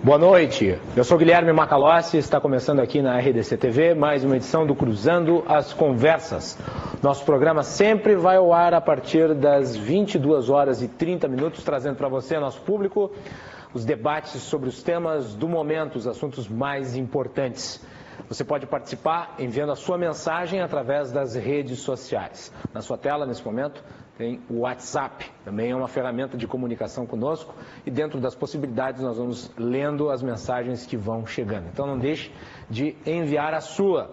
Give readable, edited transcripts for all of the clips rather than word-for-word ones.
Boa noite, eu sou Guilherme Macalossi, está começando aqui na RDC TV mais uma edição do Cruzando as Conversas. Nosso programa sempre vai ao ar a partir das 22 horas e 30 minutos, trazendo para você, nosso público, os debates sobre os temas do momento, os assuntos mais importantes. Você pode participar enviando a sua mensagem através das redes sociais. Na sua tela, nesse momento, tem o WhatsApp, também é uma ferramenta de comunicação conosco e dentro das possibilidades nós vamos lendo as mensagens que vão chegando. Então não deixe de enviar a sua.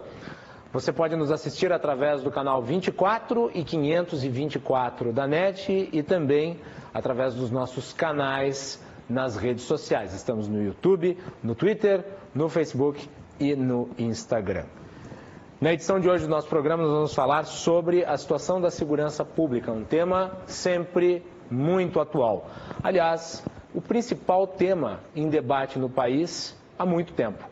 Você pode nos assistir através do canal 24 e 524 da NET e também através dos nossos canais nas redes sociais. Estamos no YouTube, no Twitter, no Facebook e no Instagram. Na edição de hoje do nosso programa, nós vamos falar sobre a situação da segurança pública, um tema sempre muito atual. Aliás, o principal tema em debate no país há muito tempo.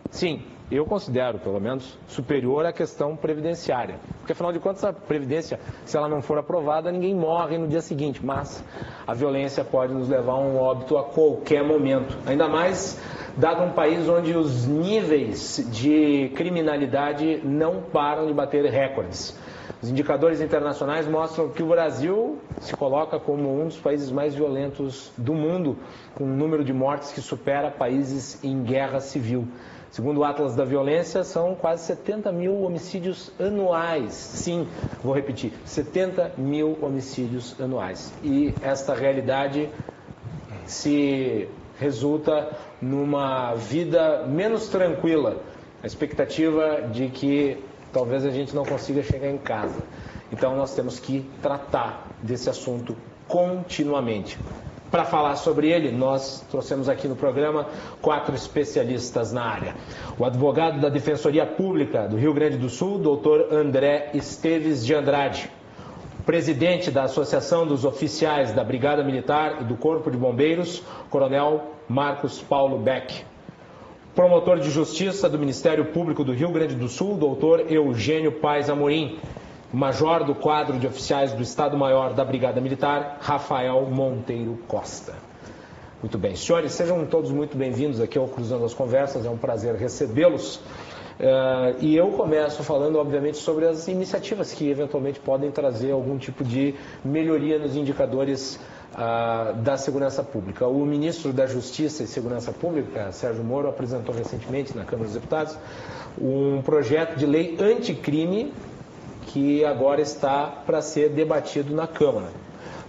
Sim, eu considero, pelo menos, superior à questão previdenciária. Porque, afinal de contas, a previdência, se ela não for aprovada, ninguém morre no dia seguinte. Mas a violência pode nos levar a um óbito a qualquer momento. Ainda mais dado um país onde os níveis de criminalidade não param de bater recordes. Os indicadores internacionais mostram que o Brasil se coloca como um dos países mais violentos do mundo, com um número de mortes que supera países em guerra civil. Segundo o Atlas da Violência, são quase 70 mil homicídios anuais. Sim, vou repetir, 70 mil homicídios anuais. E esta realidade se resulta numa vida menos tranquila. A expectativa de que talvez a gente não consiga chegar em casa. Então nós temos que tratar desse assunto continuamente. Para falar sobre ele, nós trouxemos aqui no programa 4 especialistas na área. O advogado da Defensoria Pública do Rio Grande do Sul, doutor André Esteves de Andrade. Presidente da Associação dos Oficiais da Brigada Militar e do Corpo de Bombeiros, Coronel Marcos Paulo Beck. Promotor de Justiça do Ministério Público do Rio Grande do Sul, doutor Eugênio Paes Amorim. Major do quadro de oficiais do Estado-Maior da Brigada Militar, Rafael Monteiro Costa. Muito bem, senhores, sejam todos muito bem-vindos aqui ao Cruzando as Conversas, é um prazer recebê-los. E eu começo falando, obviamente, sobre as iniciativas que eventualmente podem trazer algum tipo de melhoria nos indicadores da segurança pública. O ministro da Justiça e Segurança Pública, Sérgio Moro, apresentou recentemente na Câmara dos Deputados um projeto de lei anticrime que agora está para ser debatido na Câmara.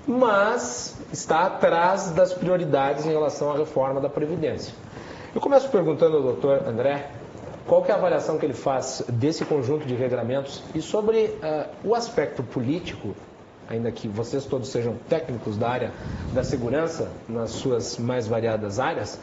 Mas está atrás das prioridades em relação à reforma da Previdência. Eu começo perguntando ao doutor André qual que é a avaliação que ele faz desse conjunto de regramentos e sobre o aspecto político, ainda que vocês todos sejam técnicos da área da segurança, nas suas mais variadas áreas,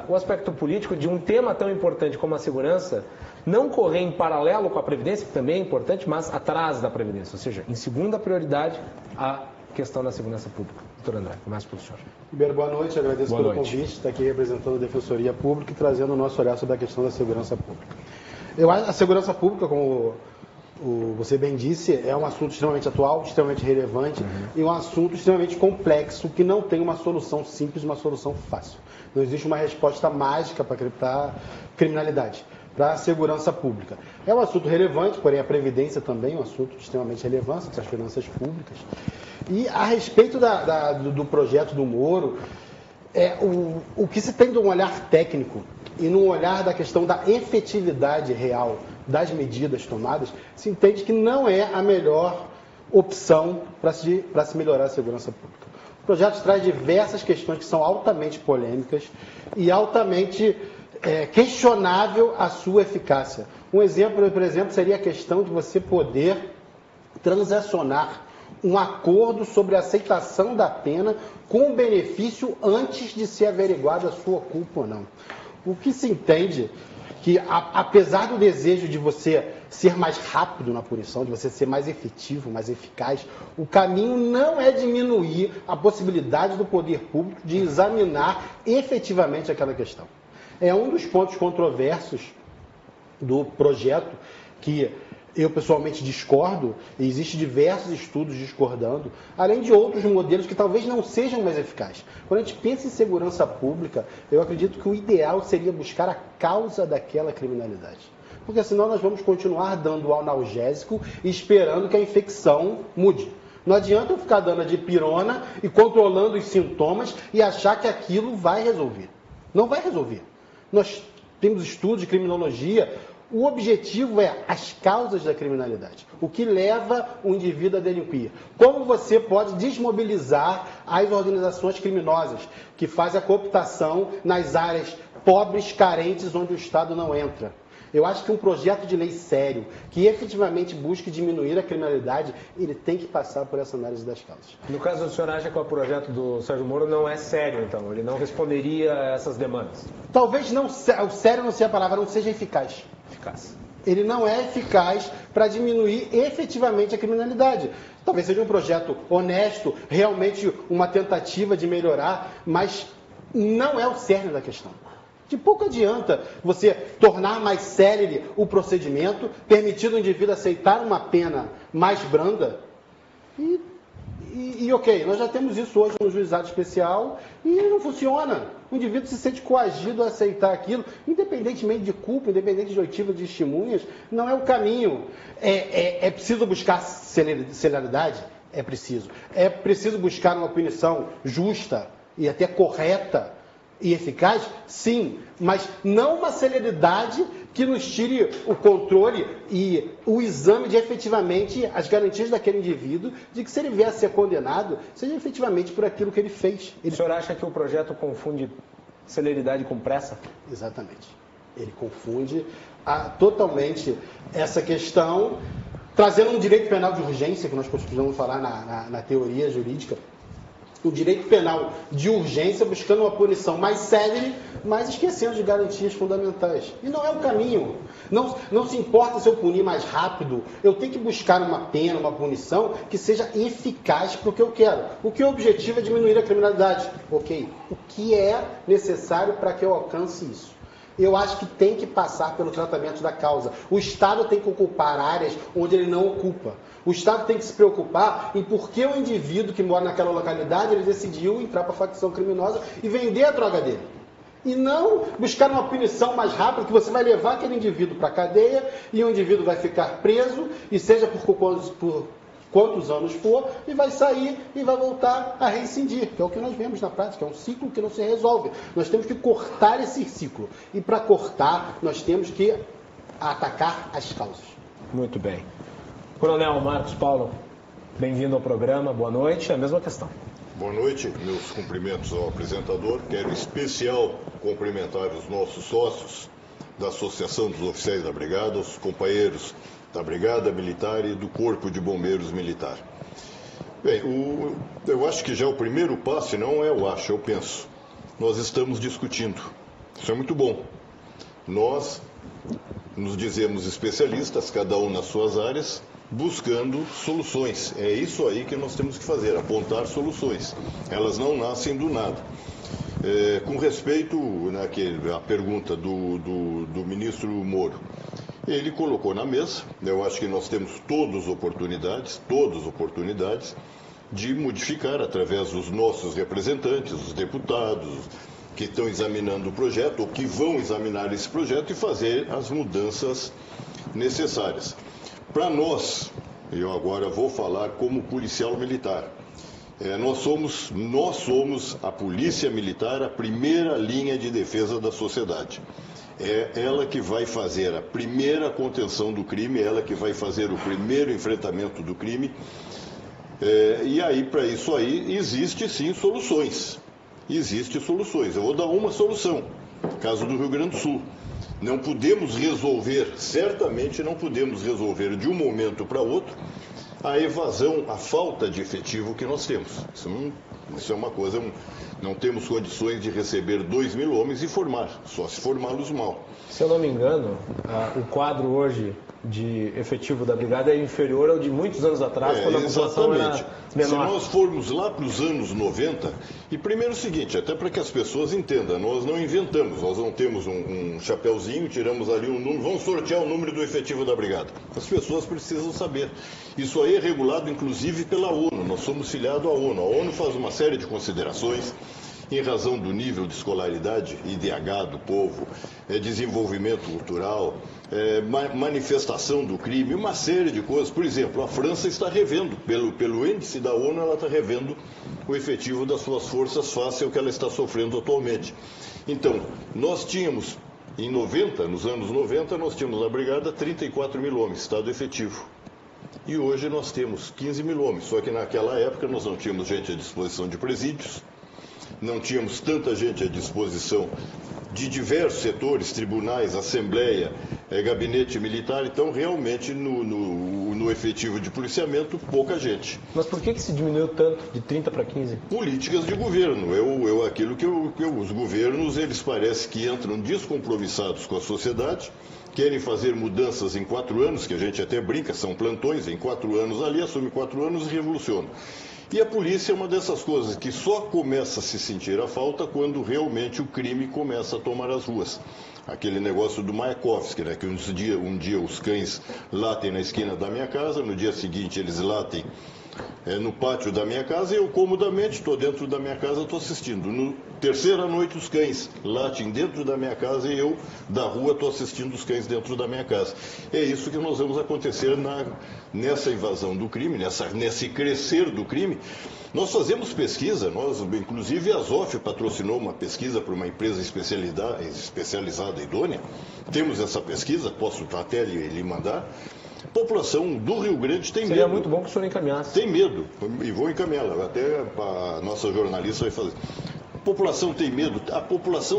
o aspecto político de um tema tão importante como a segurança não correr em paralelo com a Previdência, que também é importante, mas atrás da Previdência, ou seja, em segunda prioridade, a questão da segurança pública. Doutor André, começa pelo senhor. Primeiro, boa noite, agradeço pelo convite, estar aqui representando a Defensoria Pública e trazendo o nosso olhar sobre a questão da segurança pública. Eu acho que a segurança pública, como você bem disse, é um assunto extremamente atual, extremamente relevante e um assunto extremamente complexo que não tem uma solução simples, uma solução fácil. Não existe uma resposta mágica para a criminalidade, para a segurança pública. É um assunto relevante, porém a Previdência também é um assunto de extremamente relevância para as finanças públicas. E a respeito do projeto do Moro, o que se tem de um olhar técnico e num olhar da questão da efetividade real das medidas tomadas, se entende que não é a melhor opção para se melhorar a segurança pública. O projeto traz diversas questões que são altamente polêmicas e altamente questionável a sua eficácia. Um exemplo, por exemplo, seria a questão de você poder transacionar um acordo sobre a aceitação da pena com benefício antes de ser averiguada a sua culpa ou não. O que se entende que, apesar do desejo de você ser mais rápido na punição, de você ser mais efetivo, mais eficaz, o caminho não é diminuir a possibilidade do poder público de examinar efetivamente aquela questão. É um dos pontos controversos do projeto que eu pessoalmente discordo, e existem diversos estudos discordando, além de outros modelos que talvez não sejam mais eficazes. Quando a gente pensa em segurança pública, eu acredito que o ideal seria buscar a causa daquela criminalidade. Porque senão nós vamos continuar dando o analgésico e esperando que a infecção mude. Não adianta eu ficar dando a dipirona e controlando os sintomas e achar que aquilo vai resolver. Não vai resolver. Nós temos estudos de criminologia. O objetivo é as causas da criminalidade. O que leva o indivíduo a delinquir. Como você pode desmobilizar as organizações criminosas que fazem a cooptação nas áreas pobres, carentes, onde o Estado não entra. Eu acho que um projeto de lei sério, que efetivamente busque diminuir a criminalidade, ele tem que passar por essa análise das causas. No caso, o senhor acha que o projeto do Sérgio Moro não é sério, então? Ele não responderia a essas demandas? Talvez não, o sério não seja a palavra, não seja eficaz. Ele não é eficaz para diminuir efetivamente a criminalidade. Talvez seja um projeto honesto, realmente uma tentativa de melhorar, mas não é o cerne da questão. De pouco adianta você tornar mais célere o procedimento, permitindo o indivíduo aceitar uma pena mais branda. E ok, nós já temos isso hoje no juizado especial e não funciona. O indivíduo se sente coagido a aceitar aquilo, independentemente de culpa, independente de oitiva de testemunhas, não é o caminho. É preciso buscar celeridade? É preciso. É preciso buscar uma punição justa e até correta e eficaz? Sim, mas não uma celeridade que nos tire o controle e o exame de efetivamente as garantias daquele indivíduo de que se ele vier a ser condenado, seja efetivamente por aquilo que ele fez. O senhor acha que o projeto confunde celeridade com pressa? Exatamente. Ele confunde totalmente essa questão, trazendo um direito penal de urgência, que nós costumamos falar na teoria jurídica, o direito penal de urgência, buscando uma punição mais célere, mas esquecendo de garantias fundamentais. E não é o caminho. Não se importa se eu punir mais rápido, eu tenho que buscar uma pena, uma punição que seja eficaz para o que eu quero. O que o objetivo é diminuir a criminalidade. Ok. O que é necessário para que eu alcance isso? Eu acho que tem que passar pelo tratamento da causa. O Estado tem que ocupar áreas onde ele não ocupa. O Estado tem que se preocupar em por que o indivíduo que mora naquela localidade, ele decidiu entrar para a facção criminosa e vender a droga dele. E não buscar uma punição mais rápida, que você vai levar aquele indivíduo para a cadeia e o indivíduo vai ficar preso, e seja por quantos anos for, e vai sair e vai voltar a reincidir, que é o que nós vemos na prática, é um ciclo que não se resolve. Nós temos que cortar esse ciclo. E para cortar, nós temos que atacar as causas. Muito bem. Coronel Marcos Paulo, bem-vindo ao programa, boa noite. A mesma questão. Boa noite, meus cumprimentos ao apresentador. Quero em especial cumprimentar os nossos sócios da Associação dos Oficiais da Brigada, os companheiros da Brigada Militar e do Corpo de Bombeiros Militar. Bem, eu acho que já o primeiro passo, não é eu acho, eu penso, nós estamos discutindo. Isso é muito bom. Nós nos dizemos especialistas, cada um nas suas áreas, buscando soluções. É isso aí que nós temos que fazer, apontar soluções. Elas não nascem do nada. Com respeito à pergunta do ministro Moro, ele colocou na mesa, eu acho que nós temos todas oportunidades de modificar através dos nossos representantes, os deputados que estão examinando o projeto, ou que vão examinar esse projeto e fazer as mudanças necessárias. Para nós, eu agora vou falar como policial militar, nós somos a polícia militar, a primeira linha de defesa da sociedade. É ela que vai fazer a primeira contenção do crime, é ela que vai fazer o primeiro enfrentamento do crime. E aí, para isso aí, existe sim soluções. Existem soluções. Eu vou dar uma solução. Caso do Rio Grande do Sul. Não podemos resolver, certamente não podemos resolver de um momento para outro a evasão, a falta de efetivo que nós temos. Isso é uma coisa, não temos condições de receber 2.000 homens e formar, só se formá-los mal. Se eu não me engano, o quadro hoje de efetivo da brigada é inferior ao de muitos anos atrás, quando a população era menor. Se nós formos lá para os anos 90, e primeiro o seguinte, até para que as pessoas entendam, nós não inventamos, nós não temos um chapeuzinho, tiramos ali um número, vamos sortear o número do efetivo da brigada. As pessoas precisam saber. Isso aí é regulado, inclusive, pela ONU. Nós somos filiados à ONU. A ONU faz uma série de considerações em razão do nível de escolaridade, IDH do povo, desenvolvimento cultural, manifestação do crime, uma série de coisas. Por exemplo, a França está revendo, pelo índice da ONU, ela está revendo o efetivo das suas forças face ao que ela está sofrendo atualmente. Então, nós tínhamos, nos anos 90, nós tínhamos na brigada 34 mil homens, estado efetivo. E hoje nós temos 15 mil homens, só que naquela época nós não tínhamos gente à disposição de presídios, não tínhamos tanta gente à disposição de diversos setores, tribunais, assembleia, gabinete militar, então realmente no efetivo de policiamento, pouca gente. Mas por que se diminuiu tanto, de 30 para 15? Políticas de governo, aquilo que os governos, eles parecem que entram descompromissados com a sociedade, querem fazer mudanças em 4 anos, que a gente até brinca, são plantões, em 4 anos ali, assume 4 anos e revoluciona. E a polícia é uma dessas coisas que só começa a se sentir a falta quando realmente o crime começa a tomar as ruas. Aquele negócio do Mayakovsky, né, que um dia os cães latem na esquina da minha casa, no dia seguinte eles latem no pátio da minha casa e eu comodamente estou dentro da minha casa, estou assistindo. No terceira noite os cães latem dentro da minha casa e eu da rua estou assistindo os cães dentro da minha casa. É isso que nós vamos acontecer nessa invasão do crime, nesse crescer do crime. Nós fazemos pesquisa, inclusive a Azof patrocinou uma pesquisa para uma empresa especializada idônea. Temos essa pesquisa, posso até lhe mandar. A população do Rio Grande tem medo. Seria muito bom que o senhor encaminhasse. Tem medo, e vou encaminhá-la, até a nossa jornalista vai fazer. A população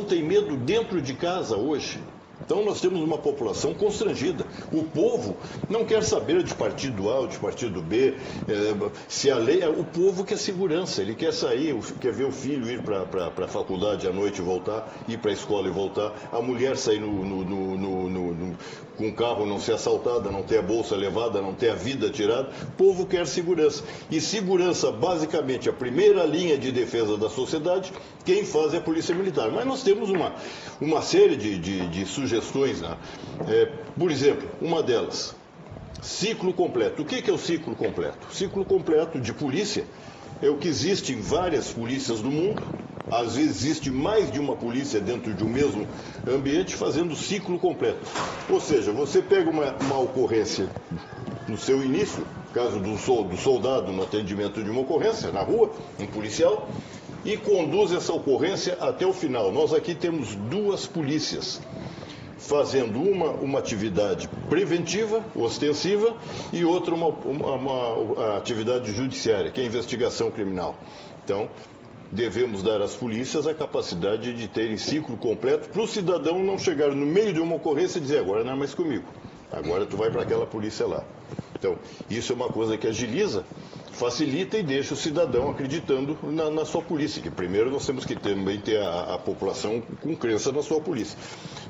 tem medo dentro de casa hoje. Então nós temos uma população constrangida. O povo não quer saber de partido A ou de partido B, se a lei... O povo quer segurança, ele quer sair, quer ver o filho ir para a faculdade à noite e voltar, ir para a escola e voltar, a mulher sair com o carro, não ser assaltada, não ter a bolsa levada, não ter a vida tirada. O povo quer segurança. E segurança, basicamente, a primeira linha de defesa da sociedade, quem faz é a Polícia Militar. Mas nós temos uma série de sugestões, né? Por exemplo, uma delas, ciclo completo. O que é o ciclo completo? O ciclo completo de polícia é o que existe em várias polícias do mundo. Às vezes existe mais de uma polícia dentro de um mesmo ambiente fazendo ciclo completo. Ou seja, você pega uma ocorrência no seu início, caso do soldado no atendimento de uma ocorrência na rua, um policial, e conduz essa ocorrência até o final. Nós aqui temos 2 polícias fazendo uma atividade preventiva, ostensiva, e outra uma atividade judiciária, que é a investigação criminal. Então, devemos dar às polícias a capacidade de terem ciclo completo para o cidadão não chegar no meio de uma ocorrência e dizer, agora não é mais comigo, agora tu vai para aquela polícia lá. Então, isso é uma coisa que agiliza, facilita e deixa o cidadão acreditando na sua polícia, que primeiro nós temos que também ter a população com crença na sua polícia.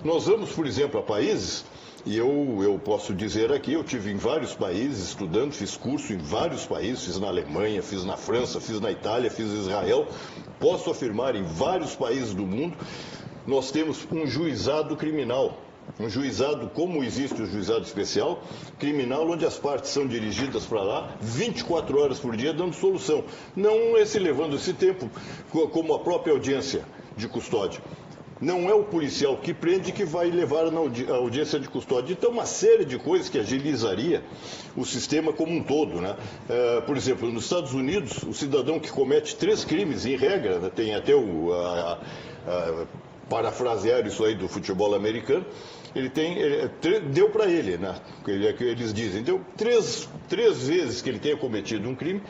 Nós vamos, por exemplo, a países, e eu posso dizer aqui, eu tive em vários países estudando, fiz curso em vários países, fiz na Alemanha, fiz na França, fiz na Itália, fiz em Israel, posso afirmar, em vários países do mundo, nós temos um juizado criminal. Um juizado, como existe o juizado especial, criminal, onde as partes são dirigidas para lá 24 horas por dia dando solução. Não levando esse tempo, como a própria audiência de custódia. Não é o policial que prende que vai levar na audiência de custódia. Então, uma série de coisas que agilizaria o sistema como um todo, né? Por exemplo, nos Estados Unidos, o cidadão que comete 3 crimes, em regra, né, tem até parafrasear isso aí do futebol americano, deu para ele, né? Eles dizem, deu 3 vezes que ele tenha cometido um crime,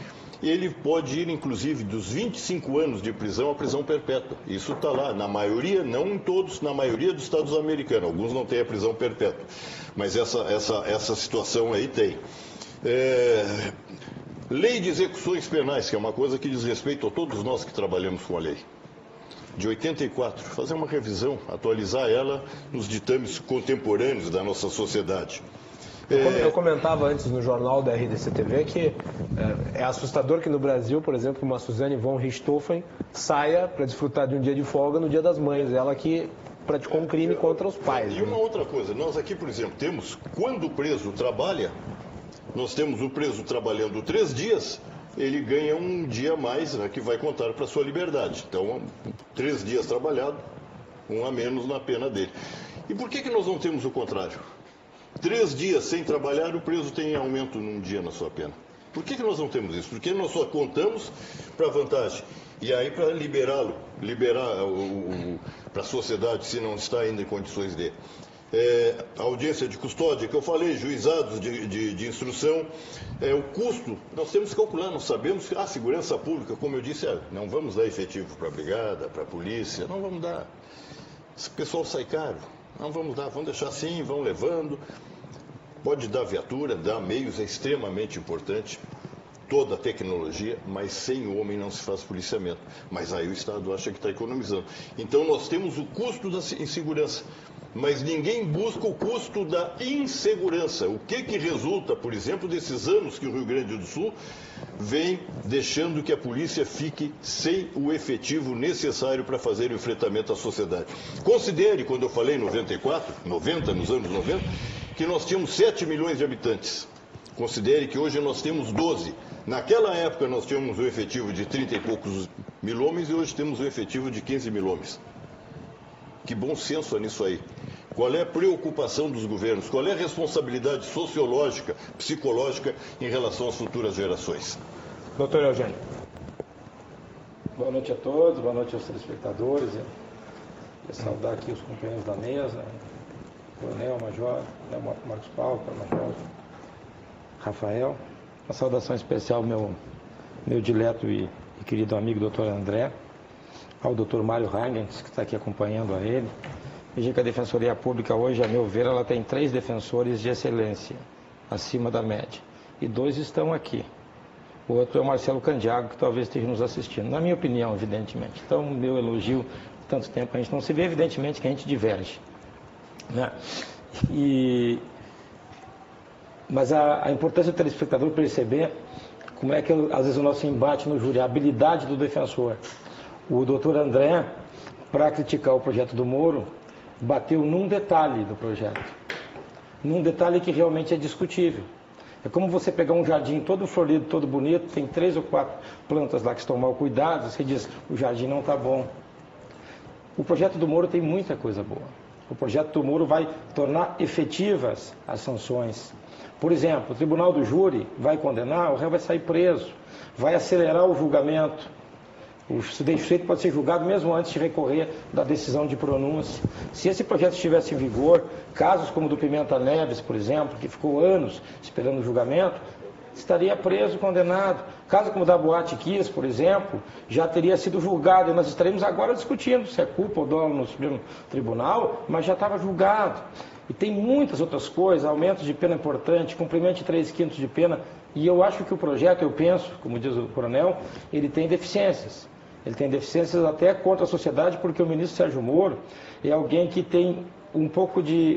ele pode ir, inclusive, dos 25 anos de prisão à prisão perpétua. Isso está lá, na maioria, não em todos, na maioria dos estados americanos. Alguns não têm a prisão perpétua, mas essa situação aí tem. Lei de execuções penais, que é uma coisa que diz respeito a todos nós que trabalhamos com a lei. De 84, fazer uma revisão, atualizar ela nos ditames contemporâneos da nossa sociedade. Eu comentava antes no jornal da RDC TV que é assustador que no Brasil, por exemplo, uma Suzane von Richthofen saia para desfrutar de um dia de folga no Dia das Mães. Ela que praticou um crime contra os pais. E uma outra coisa, nós aqui, por exemplo, temos, quando o preso trabalha, nós temos o preso trabalhando 3 dias, ele ganha um dia a mais, né, que vai contar para a sua liberdade. Então, 3 dias trabalhado, um a menos na pena dele. E por que nós não temos o contrário? 3 dias sem trabalhar, o preso tem aumento num dia na sua pena. Por que nós não temos isso? Porque nós só contamos para vantagem. E aí para liberar para a sociedade, se não está ainda em condições de. Audiência de custódia, que eu falei, juizados de instrução, o custo, nós temos que calcular, nós sabemos que a segurança pública, como eu disse, não vamos dar efetivo para a brigada, para a polícia, não vamos dar. Esse pessoal sai caro, não vamos dar, vamos deixar assim, vão levando. Pode dar viatura, dar meios, é extremamente importante. Toda a tecnologia, mas sem o homem não se faz policiamento. Mas aí o Estado acha que está economizando. Então nós temos o custo da insegurança, mas ninguém busca o custo da insegurança. O que resulta, por exemplo, desses anos que o Rio Grande do Sul vem deixando que a polícia fique sem o efetivo necessário para fazer o enfrentamento à sociedade. Considere, quando eu falei em 90, nos anos 90, que nós tínhamos 7 milhões de habitantes. Considere que hoje nós temos 12. Naquela época nós tínhamos um efetivo de 30 e poucos mil homens e hoje temos um efetivo de 15 mil homens. Que bom senso é nisso aí. Qual é a preocupação dos governos? Qual é a responsabilidade sociológica, psicológica em relação às futuras gerações? Doutor Eugênio. Boa noite a todos, boa noite aos telespectadores. Quero saudar aqui os companheiros da mesa, Coronel, Major, Marcos Paulo, Major Rafael. Uma saudação especial ao meu dileto e querido amigo doutor André, ao doutor Mário Rangens, que está aqui acompanhando a ele. Veja que a Defensoria Pública hoje, a meu ver, ela tem 3 defensores de excelência, acima da média. E 2 estão aqui. O outro é o Marcelo Candiago, que talvez esteja nos assistindo. Na minha opinião, evidentemente. Então, meu elogio, tanto tempo a gente não se vê, evidentemente que a gente diverge, né? Mas a importância do telespectador perceber como é que, às vezes, o nosso embate no júri, a habilidade do defensor. O doutor André, para criticar o projeto do Moro, bateu num detalhe do projeto. Num detalhe que realmente é discutível. É como você pegar um jardim todo florido, todo bonito, tem 3 ou 4 plantas lá que estão mal cuidadas, você diz, o jardim não está bom. O projeto do Moro tem muita coisa boa. O projeto do Moro vai tornar efetivas as sanções. Por exemplo, o tribunal do júri vai condenar, o réu vai sair preso, vai acelerar o julgamento. O sujeito pode ser julgado mesmo antes de recorrer da decisão de pronúncia. Se esse projeto estivesse em vigor, casos como o do Pimenta Neves, por exemplo, que ficou anos esperando o julgamento, estaria preso, condenado. Caso como o da Boate Kiss, por exemplo, já teria sido julgado. E nós estaremos agora discutindo se é culpa ou dolo no Supremo Tribunal, mas já estava julgado. E tem muitas outras coisas, aumentos de pena importante, cumprimento de 3/5 de pena. E eu acho que o projeto, eu penso, como diz o coronel, ele tem deficiências. Ele tem deficiências até contra a sociedade, porque o ministro Sérgio Moro é alguém que tem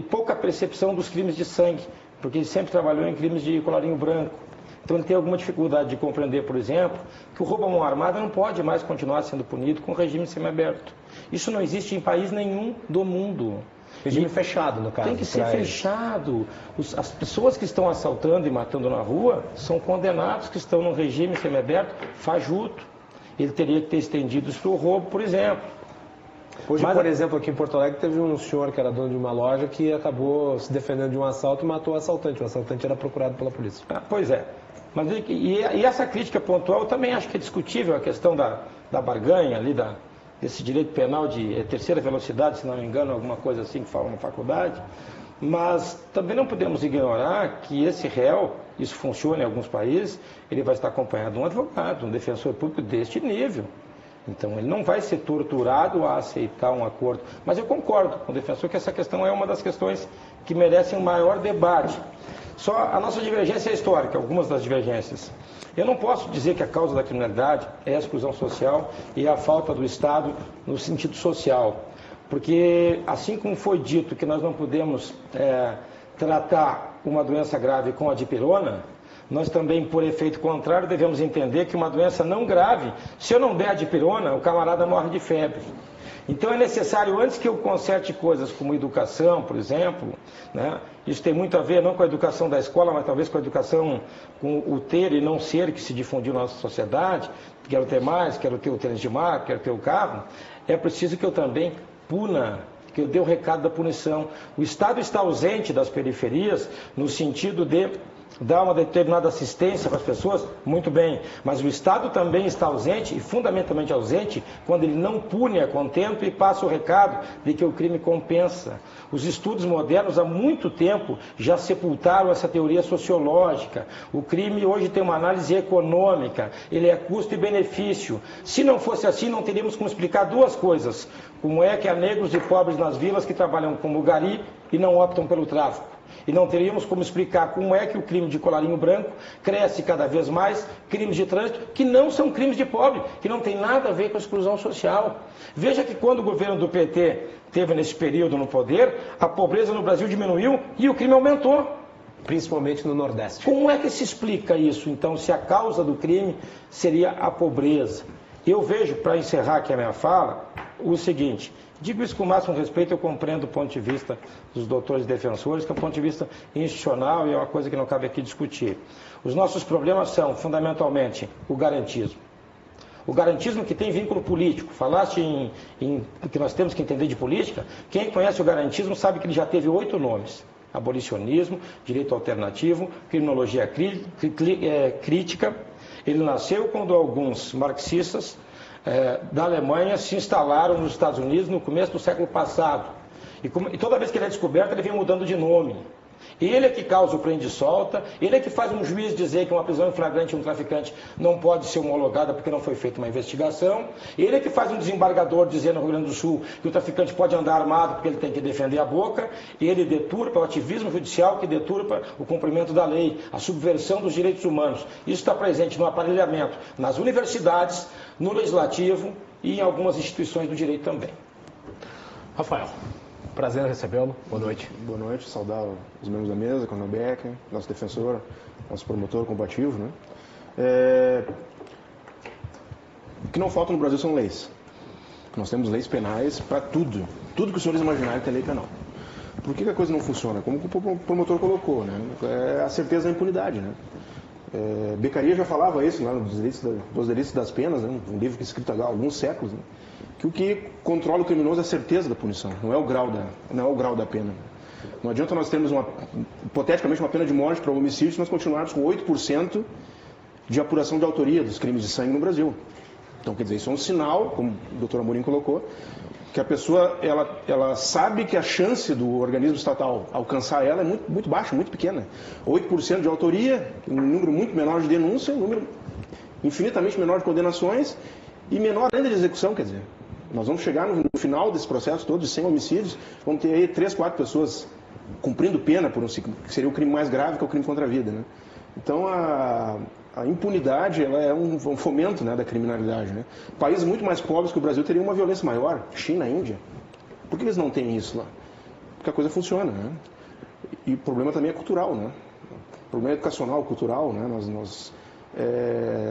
pouca percepção dos crimes de sangue, porque ele sempre trabalhou em crimes de colarinho branco. Então ele tem alguma dificuldade de compreender, por exemplo, que o roubo à mão armada não pode mais continuar sendo punido com regime semiaberto. Isso não existe em país nenhum do mundo. Regime fechado, no caso. Tem que ser fechado. As pessoas que estão assaltando e matando na rua são condenados que estão no regime semiaberto fajuto. Ele teria que ter estendido isso para o roubo, por exemplo. Hoje, por exemplo, aqui em Porto Alegre, teve um senhor que era dono de uma loja que acabou se defendendo de um assalto e matou o assaltante. O assaltante era procurado pela polícia. Pois é. Mas, e essa crítica pontual, eu também acho que é discutível a questão da barganha ali, desse direito penal de terceira velocidade, se não me engano, alguma coisa assim que fala na faculdade. Mas também não podemos ignorar que esse réu, isso funciona em alguns países, ele vai estar acompanhado de um advogado, um defensor público deste nível. Então ele não vai ser torturado a aceitar um acordo. Mas eu concordo com o defensor que essa questão é uma das questões que merecem um maior debate. Só a nossa divergência é histórica, algumas das divergências. Eu não posso dizer que a causa da criminalidade é a exclusão social e a falta do Estado no sentido social. Porque, assim como foi dito que nós não podemos tratar uma doença grave com a dipirona, nós também, por efeito contrário, devemos entender que uma doença não grave, se eu não der a dipirona, o camarada morre de febre. Então é necessário, antes que eu conserte coisas como educação, por exemplo, né, isso tem muito a ver não com a educação da escola, mas talvez com a educação, com o ter e não ser que se difundiu na nossa sociedade, quero ter mais, quero ter o tênis de marca, quero ter o carro, é preciso que eu também puna, que eu dê o recado da punição. O Estado está ausente das periferias no sentido de dar uma determinada assistência para as pessoas, muito bem, mas o Estado também está ausente, e fundamentalmente ausente, quando ele não pune a contento e passa o recado de que o crime compensa. Os estudos modernos há muito tempo já sepultaram essa teoria sociológica. O crime hoje tem uma análise econômica, ele é custo e benefício. Se não fosse assim, não teríamos como explicar duas coisas. Como é que há negros e pobres nas vilas que trabalham como gari e não optam pelo tráfico? E não teríamos como explicar como é que o crime de colarinho branco cresce cada vez mais, crimes de trânsito, que não são crimes de pobre, que não tem nada a ver com a exclusão social. Veja que quando o governo do PT teve nesse período no poder, a pobreza no Brasil diminuiu e o crime aumentou. Principalmente no Nordeste. Como é que se explica isso, então, se a causa do crime seria a pobreza? Eu vejo, para encerrar aqui a minha fala, o seguinte... Digo isso com o máximo respeito, eu compreendo o ponto de vista dos doutores defensores, que é um ponto de vista institucional e é uma coisa que não cabe aqui discutir. Os nossos problemas são, fundamentalmente, o garantismo. O garantismo que tem vínculo político. Falaste em que nós temos que entender de política. Quem conhece o garantismo sabe que ele já teve 8 nomes. Abolicionismo, direito alternativo, criminologia crítica. Ele nasceu quando alguns marxistas da Alemanha se instalaram nos Estados Unidos no começo do século passado. E toda vez que ele é descoberto, ele vem mudando de nome. Ele é que causa o prende e solta, ele é que faz um juiz dizer que uma prisão em flagrante de um traficante não pode ser homologada porque não foi feita uma investigação, ele é que faz um desembargador dizer no Rio Grande do Sul que o traficante pode andar armado porque ele tem que defender a boca, ele deturpa o ativismo judicial que deturpa o cumprimento da lei, a subversão dos direitos humanos. Isso está presente no aparelhamento nas universidades, no legislativo e em algumas instituições do direito também. Rafael. Prazer em recebê-lo. Boa noite. Boa noite. Saudar os membros da mesa, Coronel Becker, nosso defensor, nosso promotor combativo, né? O que não falta no Brasil são leis. Nós temos leis penais para tudo. Tudo que os senhores imaginarem tem lei penal. Por que a coisa não funciona? Como o promotor colocou, né? É a certeza da impunidade, né? Beccaria já falava isso lá nos Delitos das Penas, né? Um livro que é escrito há alguns séculos, né? Que o que controla o criminoso é a certeza da punição, não é o grau da pena. Não adianta nós termos, hipoteticamente, uma pena de morte para homicídio se nós continuarmos com 8% de apuração de autoria dos crimes de sangue no Brasil. Então, quer dizer, isso é um sinal, como o doutor Amorim colocou, que a pessoa ela sabe que a chance do organismo estatal alcançar ela é muito baixa, muito pequena. 8% de autoria, um número muito menor de denúncia, um número infinitamente menor de condenações e menor ainda de execução, quer dizer. Nós vamos chegar no final desse processo todo de 100 homicídios, vamos ter aí 3, 4 pessoas cumprindo pena por que seria o crime mais grave, que é o crime contra a vida, né? Então a impunidade ela é um fomento, né, da criminalidade, né? Países muito mais pobres que o Brasil teriam uma violência maior, China, Índia. Por que eles não têm isso lá? Porque a coisa funciona, né? E o problema também é cultural, né? O problema é educacional, cultural, né? Nós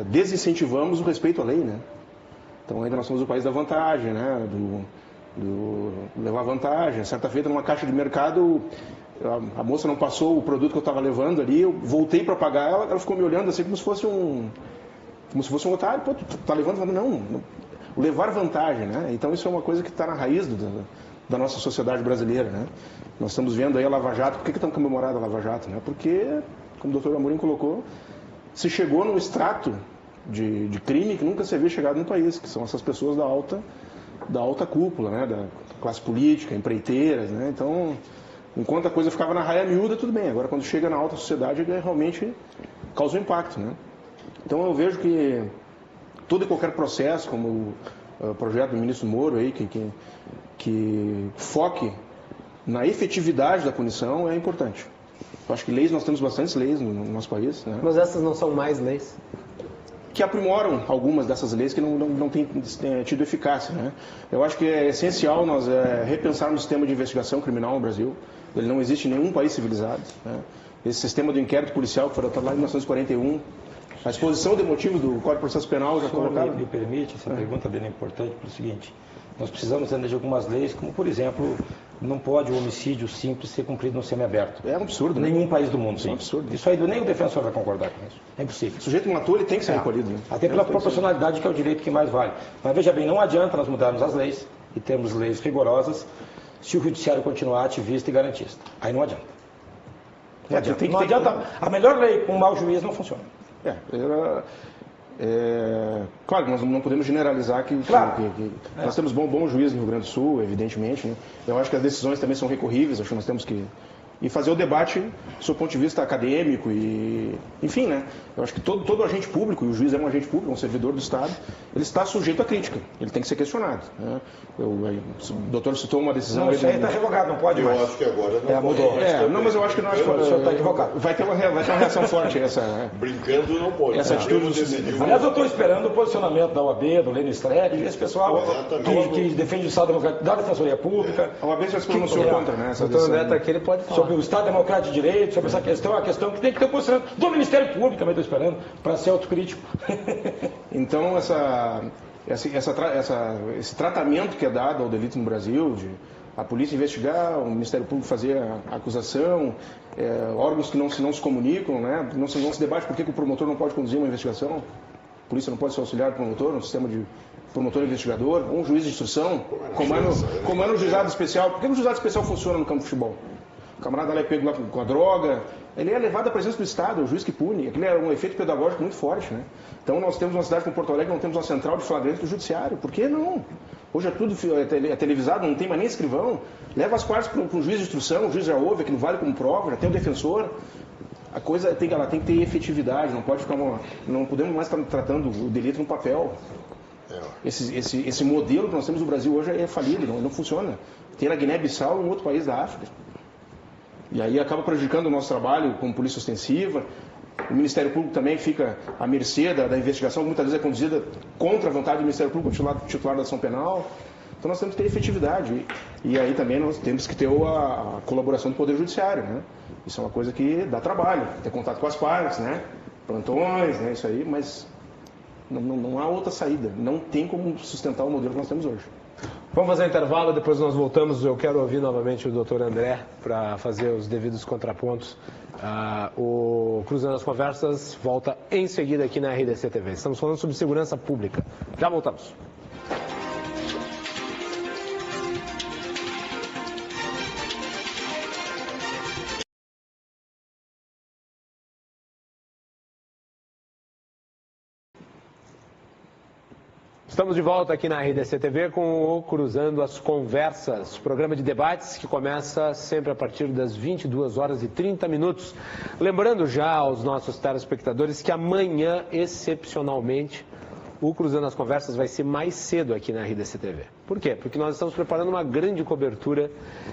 desincentivamos o respeito à lei, né? Então ainda nós somos o país da vantagem, né? Do levar vantagem. Certa feita, numa caixa de mercado, a moça não passou o produto que eu estava levando ali, eu voltei para pagar ela ficou me olhando assim como se fosse um otário. Pô, tu tá levando? Não, o levar vantagem, né? Então isso é uma coisa que está na raiz da nossa sociedade brasileira, né? Nós estamos vendo aí a Lava Jato. Por que estão comemorando a Lava Jato, né? Porque, como o doutor Amorim colocou, se chegou num extrato de crime que nunca se havia chegado no país, que são essas pessoas da alta cúpula, né, da classe política, empreiteiras, né? Então, enquanto a coisa ficava na raia miúda, tudo bem. Agora, quando chega na alta sociedade, realmente causa um impacto, né? Então, eu vejo que todo e qualquer processo, como o projeto do ministro Moro aí, que foque na efetividade da punição, é importante. Eu acho que leis, nós temos bastantes leis no nosso país, né? Mas essas não são mais leis? Que aprimoram algumas dessas leis que não têm tido eficácia, né? Eu acho que é essencial nós repensarmos o sistema de investigação criminal no Brasil. Ele não existe em nenhum país civilizado, né? esse sistema do inquérito policial que foi adotado lá em 1941, a exposição de motivos do Código de Processo Penal já colocaram. Me permite, essa pergunta dele é importante pelo seguinte: nós precisamos ainda de algumas leis, como por exemplo, não pode o homicídio simples ser cumprido no semiaberto. É um absurdo, né? Nenhum país do mundo, sim. É um absurdo. Isso aí nem o defensor vai concordar com isso. É impossível. O sujeito matou, ele tem que ser recolhido. Né? Até pela proporcionalidade, que é o direito que mais vale. Mas veja bem, não adianta nós mudarmos as leis e termos leis rigorosas se o judiciário continuar ativista e garantista. Aí não adianta. Não adianta. A melhor lei com um mau juiz não funciona. Claro, nós não podemos generalizar que nós temos bom juiz no Rio Grande do Sul, evidentemente. Né? Eu acho que as decisões também são recorríveis, acho que nós temos que fazer o debate do seu ponto de vista acadêmico enfim, né? Eu acho que todo agente público, e o juiz é um agente público, um servidor do Estado, ele está sujeito à crítica, ele tem que ser questionado. Né? O doutor citou uma decisão... Não, isso aí está revogado, não pode mais. Eu acho que agora não mudou. Não, mas eu acho que não. O senhor está equivocado. Vai ter uma reação forte essa... Brincando não pode. Essa atitude decidiu. Aliás, eu estou esperando o posicionamento da OAB, do Lênin Streck, esse pessoal que defende o Estado Democrático, da Defensoria Pública. A OAB já se pronunciou contra, né? O doutor André está aqui, ele pode falar. Sobre o Estado Democrático de Direito, sobre essa questão, a questão que tem que ter o posicionamento do Ministério Público, também estou esperando, para ser autocrítico. Então, esse tratamento que é dado ao delito no Brasil, de a polícia investigar, o Ministério Público fazer a acusação, órgãos que não se comunicam, né? não se debate por que o promotor não pode conduzir uma investigação, a polícia não pode ser auxiliar do promotor, no sistema de promotor investigador, ou um juiz de instrução, como é no juizado especial. Por que o juizado especial funciona no campo de futebol? O camarada lá é pego lá com a droga, ele é levado à presença do Estado, é o juiz que pune. Aquilo é um efeito pedagógico muito forte, né? Então nós temos uma cidade como Porto Alegre, não temos uma central de flagrante do judiciário. Por que não? Hoje é tudo televisado, não tem mais nem escrivão. Leva as partes para um juiz de instrução, o juiz já ouve, aquilo vale como prova, já tem o defensor. A coisa ela tem que ter efetividade, não pode ficar não podemos mais estar tratando o delito no papel. Esse modelo que nós temos no Brasil hoje é falido, não funciona. Tem na Guiné-Bissau e em outro país da África. E aí acaba prejudicando o nosso trabalho como polícia ostensiva. O Ministério Público também fica à mercê da investigação, que muitas vezes é conduzida contra a vontade do Ministério Público, titular da ação penal. Então nós temos que ter efetividade. E aí também nós temos que ter a colaboração do Poder Judiciário. Né? Isso é uma coisa que dá trabalho, ter contato com as partes, né? Plantões, né? Isso aí, mas não há outra saída. Não tem como sustentar o modelo que nós temos hoje. Vamos fazer um intervalo, depois nós voltamos. Eu quero ouvir novamente o doutor André para fazer os devidos contrapontos. O Cruzando as Conversas volta em seguida aqui na RDC TV. Estamos falando sobre segurança pública. Já voltamos. Estamos de volta aqui na RDC TV com o Cruzando as Conversas, programa de debates que começa sempre a partir das 22 horas e 30 minutos. Lembrando já aos nossos telespectadores que amanhã, excepcionalmente, o Cruzando as Conversas vai ser mais cedo aqui na RDC TV. Por quê? Porque nós estamos preparando uma grande cobertura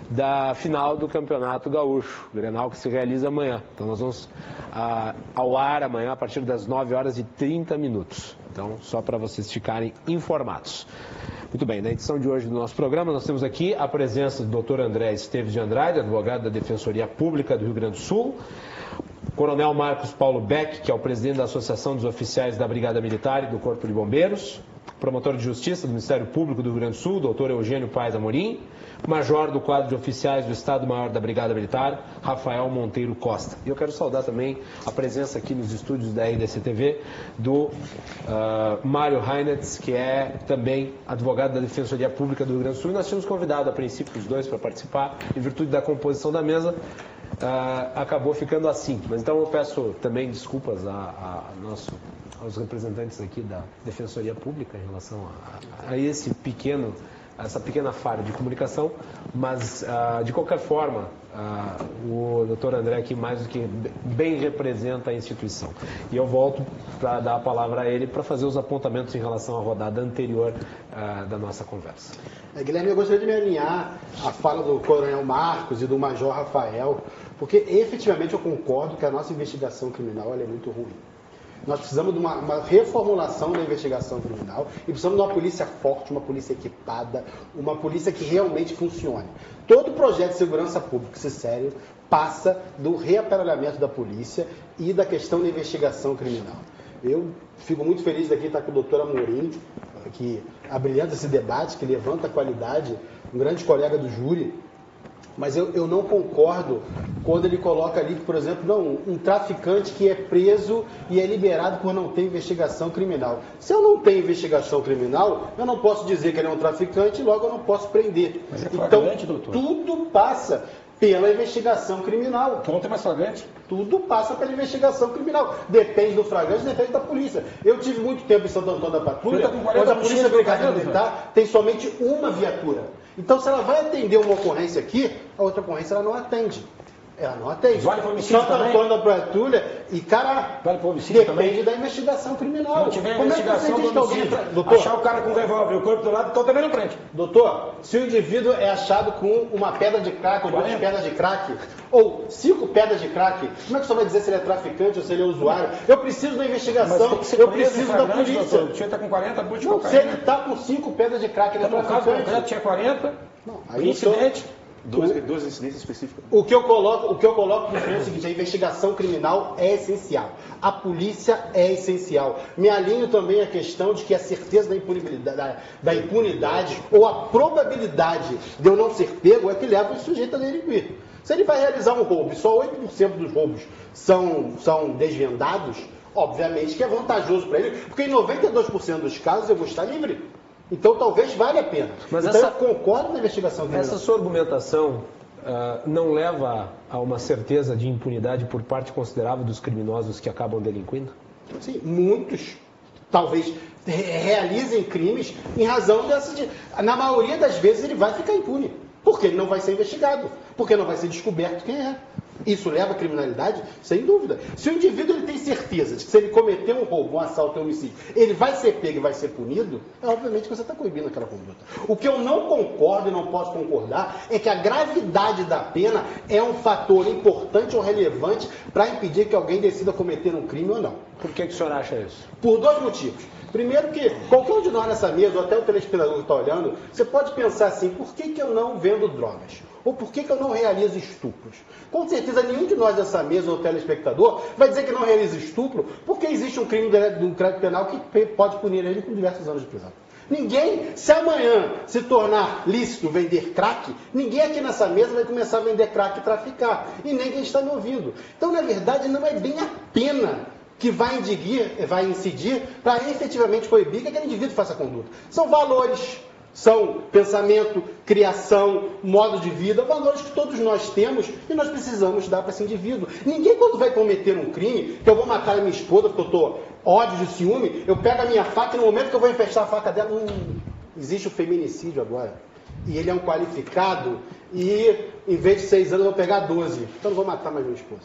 da final do Campeonato Gaúcho, Grenal, que se realiza amanhã. Então nós vamos ao ar amanhã a partir das 9 horas e 30 minutos. Então, só para vocês ficarem informados. Muito bem, na edição de hoje do nosso programa, nós temos aqui a presença do Dr. André Esteves de Andrade, advogado da Defensoria Pública do Rio Grande do Sul, Coronel Marcos Paulo Beck, que é o presidente da Associação dos Oficiais da Brigada Militar e do Corpo de Bombeiros, promotor de Justiça do Ministério Público do Rio Grande do Sul, Dr. Eugênio Paes Amorim, major do quadro de oficiais do Estado-Maior da Brigada Militar, Rafael Monteiro Costa. E eu quero saudar também a presença aqui nos estúdios da RDC TV do Mário Reinetz, que é também advogado da Defensoria Pública do Rio Grande do Sul. E nós tínhamos convidado a princípio os dois para participar, em virtude da composição da mesa. Acabou ficando assim. Mas então eu peço também desculpas aos representantes aqui da Defensoria Pública em relação a essa pequena falha de comunicação, mas de qualquer forma o doutor André aqui mais do que bem representa a instituição. E eu volto para dar a palavra a ele para fazer os apontamentos em relação à rodada anterior da nossa conversa. Guilherme, eu gostaria de me alinhar à fala do Coronel Marcos e do Major Rafael, porque efetivamente eu concordo que a nossa investigação criminal é muito ruim. Nós precisamos de uma reformulação da investigação criminal e precisamos de uma polícia forte, uma polícia equipada, uma polícia que realmente funcione. Todo projeto de segurança pública, se sério, passa do reaparelhamento da polícia e da questão da investigação criminal. Eu fico muito feliz daqui estar com o doutor Amorim, que abrilhanta esse debate, que levanta a qualidade, um grande colega do júri. Mas eu não concordo quando ele coloca ali que, por exemplo, não, um traficante que é preso e é liberado por não ter investigação criminal. Se eu não tenho investigação criminal, eu não posso dizer que ele é um traficante e logo eu não posso prender. Mas é flagrante, então, doutor. Tudo passa pela investigação criminal. Então não tem mais flagrante? Tudo passa pela investigação criminal. Depende do flagrante, depende da polícia. Eu tive muito tempo em Santo Antônio da Patrulha, onde a Polícia Militar tem somente uma viatura. Então, se ela vai atender uma ocorrência aqui, a outra ocorrência ela não atende. Ela não atende. Vale para homicídio Santo Antônio da Patrulha e, cara, vale para homicídio depende também? da investigação criminal. Se não tiver Como investigação do homicídio, doutor, achar o cara com um revólver e o corpo do lado, então também não prende. Doutor, se o indivíduo é achado com uma pedra de crack ou 2 pedras de crack, ou 5 pedras de crack, como é que você vai dizer se ele é traficante ou se ele é usuário? Eu preciso da investigação, eu preciso da polícia. Doutor, o senhor está com 40 buchos de Não, cocaína. se ele está com 5 pedras de crack, ele é Então, no caso traficante. concreto, tinha 40, Não, aí incidente. Duas incidências específicas. O que eu coloco no é o seguinte: a investigação criminal é essencial. A polícia é essencial. Me alinho também à questão de que a certeza da impunidade ou a probabilidade de eu não ser pego é que leva o sujeito a delinquir. Se ele vai realizar um roubo e só 8% dos roubos são desvendados, obviamente que é vantajoso para ele, porque em 92% dos casos eu vou estar livre. Então talvez valha a pena. Mas então eu concordo na investigação criminal. Essa sua argumentação não leva a uma certeza de impunidade por parte considerável dos criminosos que acabam delinquindo? Sim, muitos talvez realizem crimes em razão dessa... Na maioria das vezes ele vai ficar impune, porque ele não vai ser investigado, porque não vai ser descoberto quem é. Isso leva à criminalidade? Sem dúvida. Se o indivíduo ele tem certeza de que se ele cometer um roubo, um assalto, um homicídio, ele vai ser pego e vai ser punido, obviamente que você está coibindo aquela conduta. O que eu não concordo e não posso concordar é que a gravidade da pena é um fator importante ou relevante para impedir que alguém decida cometer um crime ou não. Por que o senhor acha isso? Por 2 motivos. Primeiro que qualquer um de nós nessa mesa, ou até o telespectador que está olhando, você pode pensar assim: por que eu não vendo drogas? Ou por que eu não realizo estupros? Com certeza nenhum de nós dessa mesa ou telespectador vai dizer que não realiza estupro porque existe um crime do Código Penal que pode punir ele com diversos anos de prisão. Ninguém, se amanhã se tornar lícito vender crack, ninguém aqui nessa mesa vai começar a vender crack e traficar. E nem quem está me ouvindo. Então, na verdade, não é bem a pena que vai incidir para efetivamente proibir que aquele indivíduo faça conduta. São valores, são pensamento, criação, modo de vida, valores que todos nós temos e nós precisamos dar para esse indivíduo. Ninguém, quando vai cometer um crime, que eu vou matar a minha esposa porque eu estou ódio de ciúme, eu pego a minha faca e no momento que eu vou infestar a faca dela, existe o feminicídio agora. E ele é um qualificado e em vez de 6 anos eu vou pegar 12. Então eu vou matar mais minha esposa.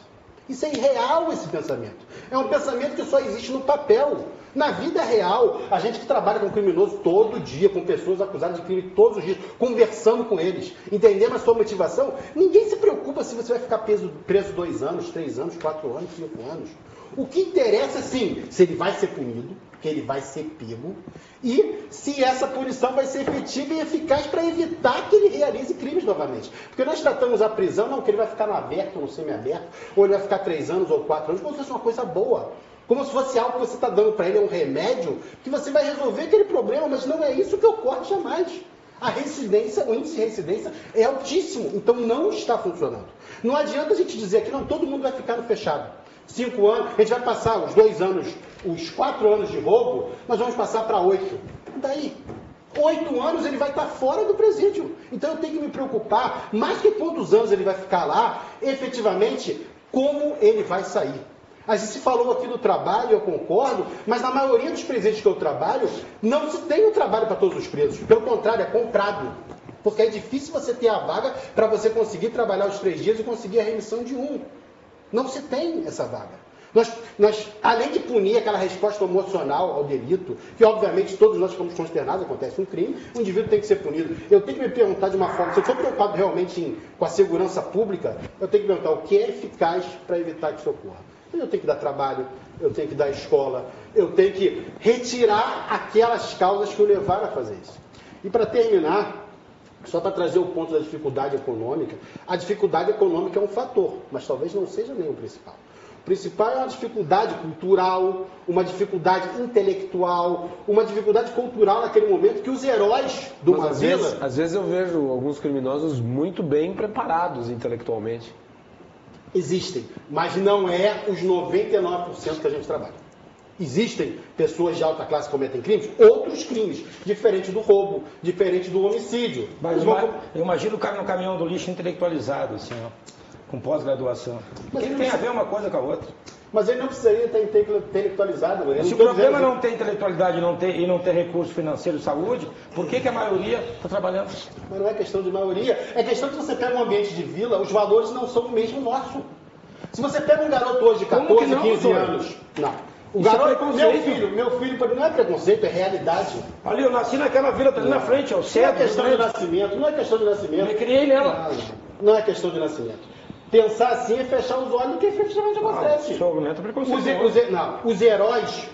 Isso é irreal, esse pensamento. É um pensamento que só existe no papel. Na vida real, a gente que trabalha com criminoso todo dia, com pessoas acusadas de crime todos os dias, conversando com eles, entendendo a sua motivação, ninguém se preocupa se você vai ficar preso 2 anos, 3 anos, 4 anos, 5 anos. O que interessa, sim, se ele vai ser punido, que ele vai ser pego, e se essa punição vai ser efetiva e eficaz para evitar que ele realize crimes novamente. Porque nós tratamos a prisão, não que ele vai ficar no aberto ou no semiaberto, ou ele vai ficar 3 anos ou 4 anos, como se fosse uma coisa boa. Como se fosse algo que você está dando para ele, um remédio, que você vai resolver aquele problema, mas não é isso que ocorre jamais. A residência, o índice de residência é altíssimo, então não está funcionando. Não adianta a gente dizer que não, todo mundo vai ficar no fechado. 5 anos, a gente vai passar os 2 anos, os 4 anos de roubo, nós vamos passar para 8. Daí, 8 anos ele vai estar fora do presídio. Então eu tenho que me preocupar, mais que quantos anos ele vai ficar lá, efetivamente, como ele vai sair. A gente se falou aqui do trabalho, eu concordo, mas na maioria dos presídios que eu trabalho, não se tem um trabalho para todos os presos. Pelo contrário, é comprado. Porque é difícil você ter a vaga para você conseguir trabalhar os 3 dias e conseguir a remissão de 1. Não se tem essa vaga. Nós, além de punir aquela resposta emocional ao delito, que obviamente todos nós ficamos consternados, acontece um crime, o indivíduo tem que ser punido. Eu tenho que me perguntar de uma forma, se eu estou preocupado realmente com a segurança pública, eu tenho que perguntar o que é eficaz para evitar que isso ocorra. Eu tenho que dar trabalho, eu tenho que dar escola, eu tenho que retirar aquelas causas que o levaram a fazer isso. E para terminar, só para trazer o ponto da dificuldade econômica, a dificuldade econômica é um fator, mas talvez não seja nem o principal. O principal é uma dificuldade cultural, uma dificuldade intelectual, uma dificuldade cultural naquele momento que os heróis de uma vila... Às vezes eu vejo alguns criminosos muito bem preparados intelectualmente. Existem, mas não é os 99% que a gente trabalha. Existem pessoas de alta classe que cometem crimes, outros crimes, diferente do roubo, diferente do homicídio. Mas eu imagino o cara no caminhão do lixo intelectualizado, assim, ó, com pós-graduação. O que tem a ver uma coisa com a outra? Mas ele não precisaria estar intelectualizado. Se o problema não ter intelectualidade e não ter recurso financeiro e saúde, por que a maioria está trabalhando? Mas não é questão de maioria. É questão que você pega um ambiente de vila, os valores não são o mesmo nosso. Se você pega um garoto hoje de 14, 15 anos... Não. O garoto, meu filho, não é preconceito, é realidade. Ali, eu nasci naquela vila, tá ali na frente, é o centro. Não é questão de nascimento, não é questão de nascimento. Eu me criei nela. Não é questão de nascimento. Pensar assim é fechar os olhos do que efetivamente acontece. O seu argumento é preconceito.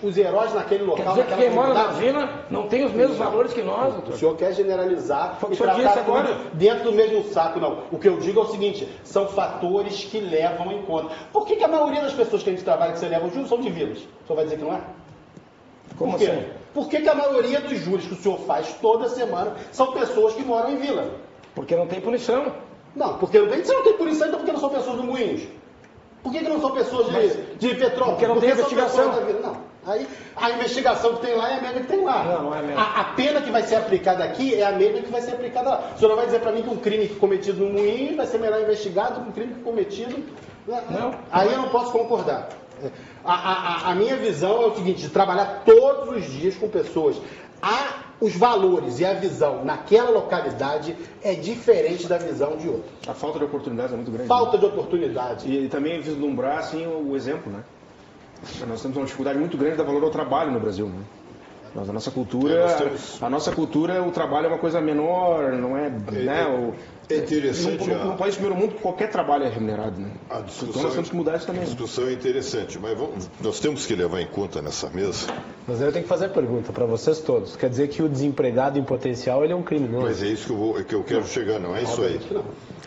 Os heróis naquele local... Quer dizer que quem mora na vila não tem os mesmos valores que nós, doutor? O senhor quer generalizar e tratar tudo dentro do mesmo saco. Não. O que eu digo é o seguinte, são fatores que levam em conta. Por que a maioria das pessoas que a gente trabalha, que você leva o júri, são de vilas? O senhor vai dizer que não é? Como assim? Por que a maioria dos júris que o senhor faz toda semana são pessoas que moram em vila? Porque não tem punição. Não, porque não tem punição, então por que não são pessoas do Moinhos? Por que não são pessoas de Petrópolis? Porque não tem investigação. Não. Aí, a investigação que tem lá é a mesma que tem lá. Não é a mesma. A pena que vai ser aplicada aqui é a mesma que vai ser aplicada lá. O senhor não vai dizer para mim que um crime cometido no Moinho vai ser melhor investigado que um crime cometido... Não. Aí eu não posso concordar. A minha visão é o seguinte, de trabalhar todos os dias com pessoas. Os valores e a visão naquela localidade é diferente da visão de outra. A falta de oportunidades é muito grande. Falta de oportunidade. E também vislumbrar assim, o exemplo, né? Nós temos uma dificuldade muito grande de dar valor ao trabalho no Brasil, né? Mas a nossa cultura, o trabalho é uma coisa menor, não é... É interessante. No país primeiro mundo, qualquer trabalho é remunerado, né? Então nós temos que mudar isso também. A discussão é interessante, mas nós temos que levar em conta nessa mesa... Mas eu tenho que fazer a pergunta para vocês todos. Quer dizer que o desempregado em potencial ele é um criminoso? Mas é isso que eu quero chegar, não é isso aí.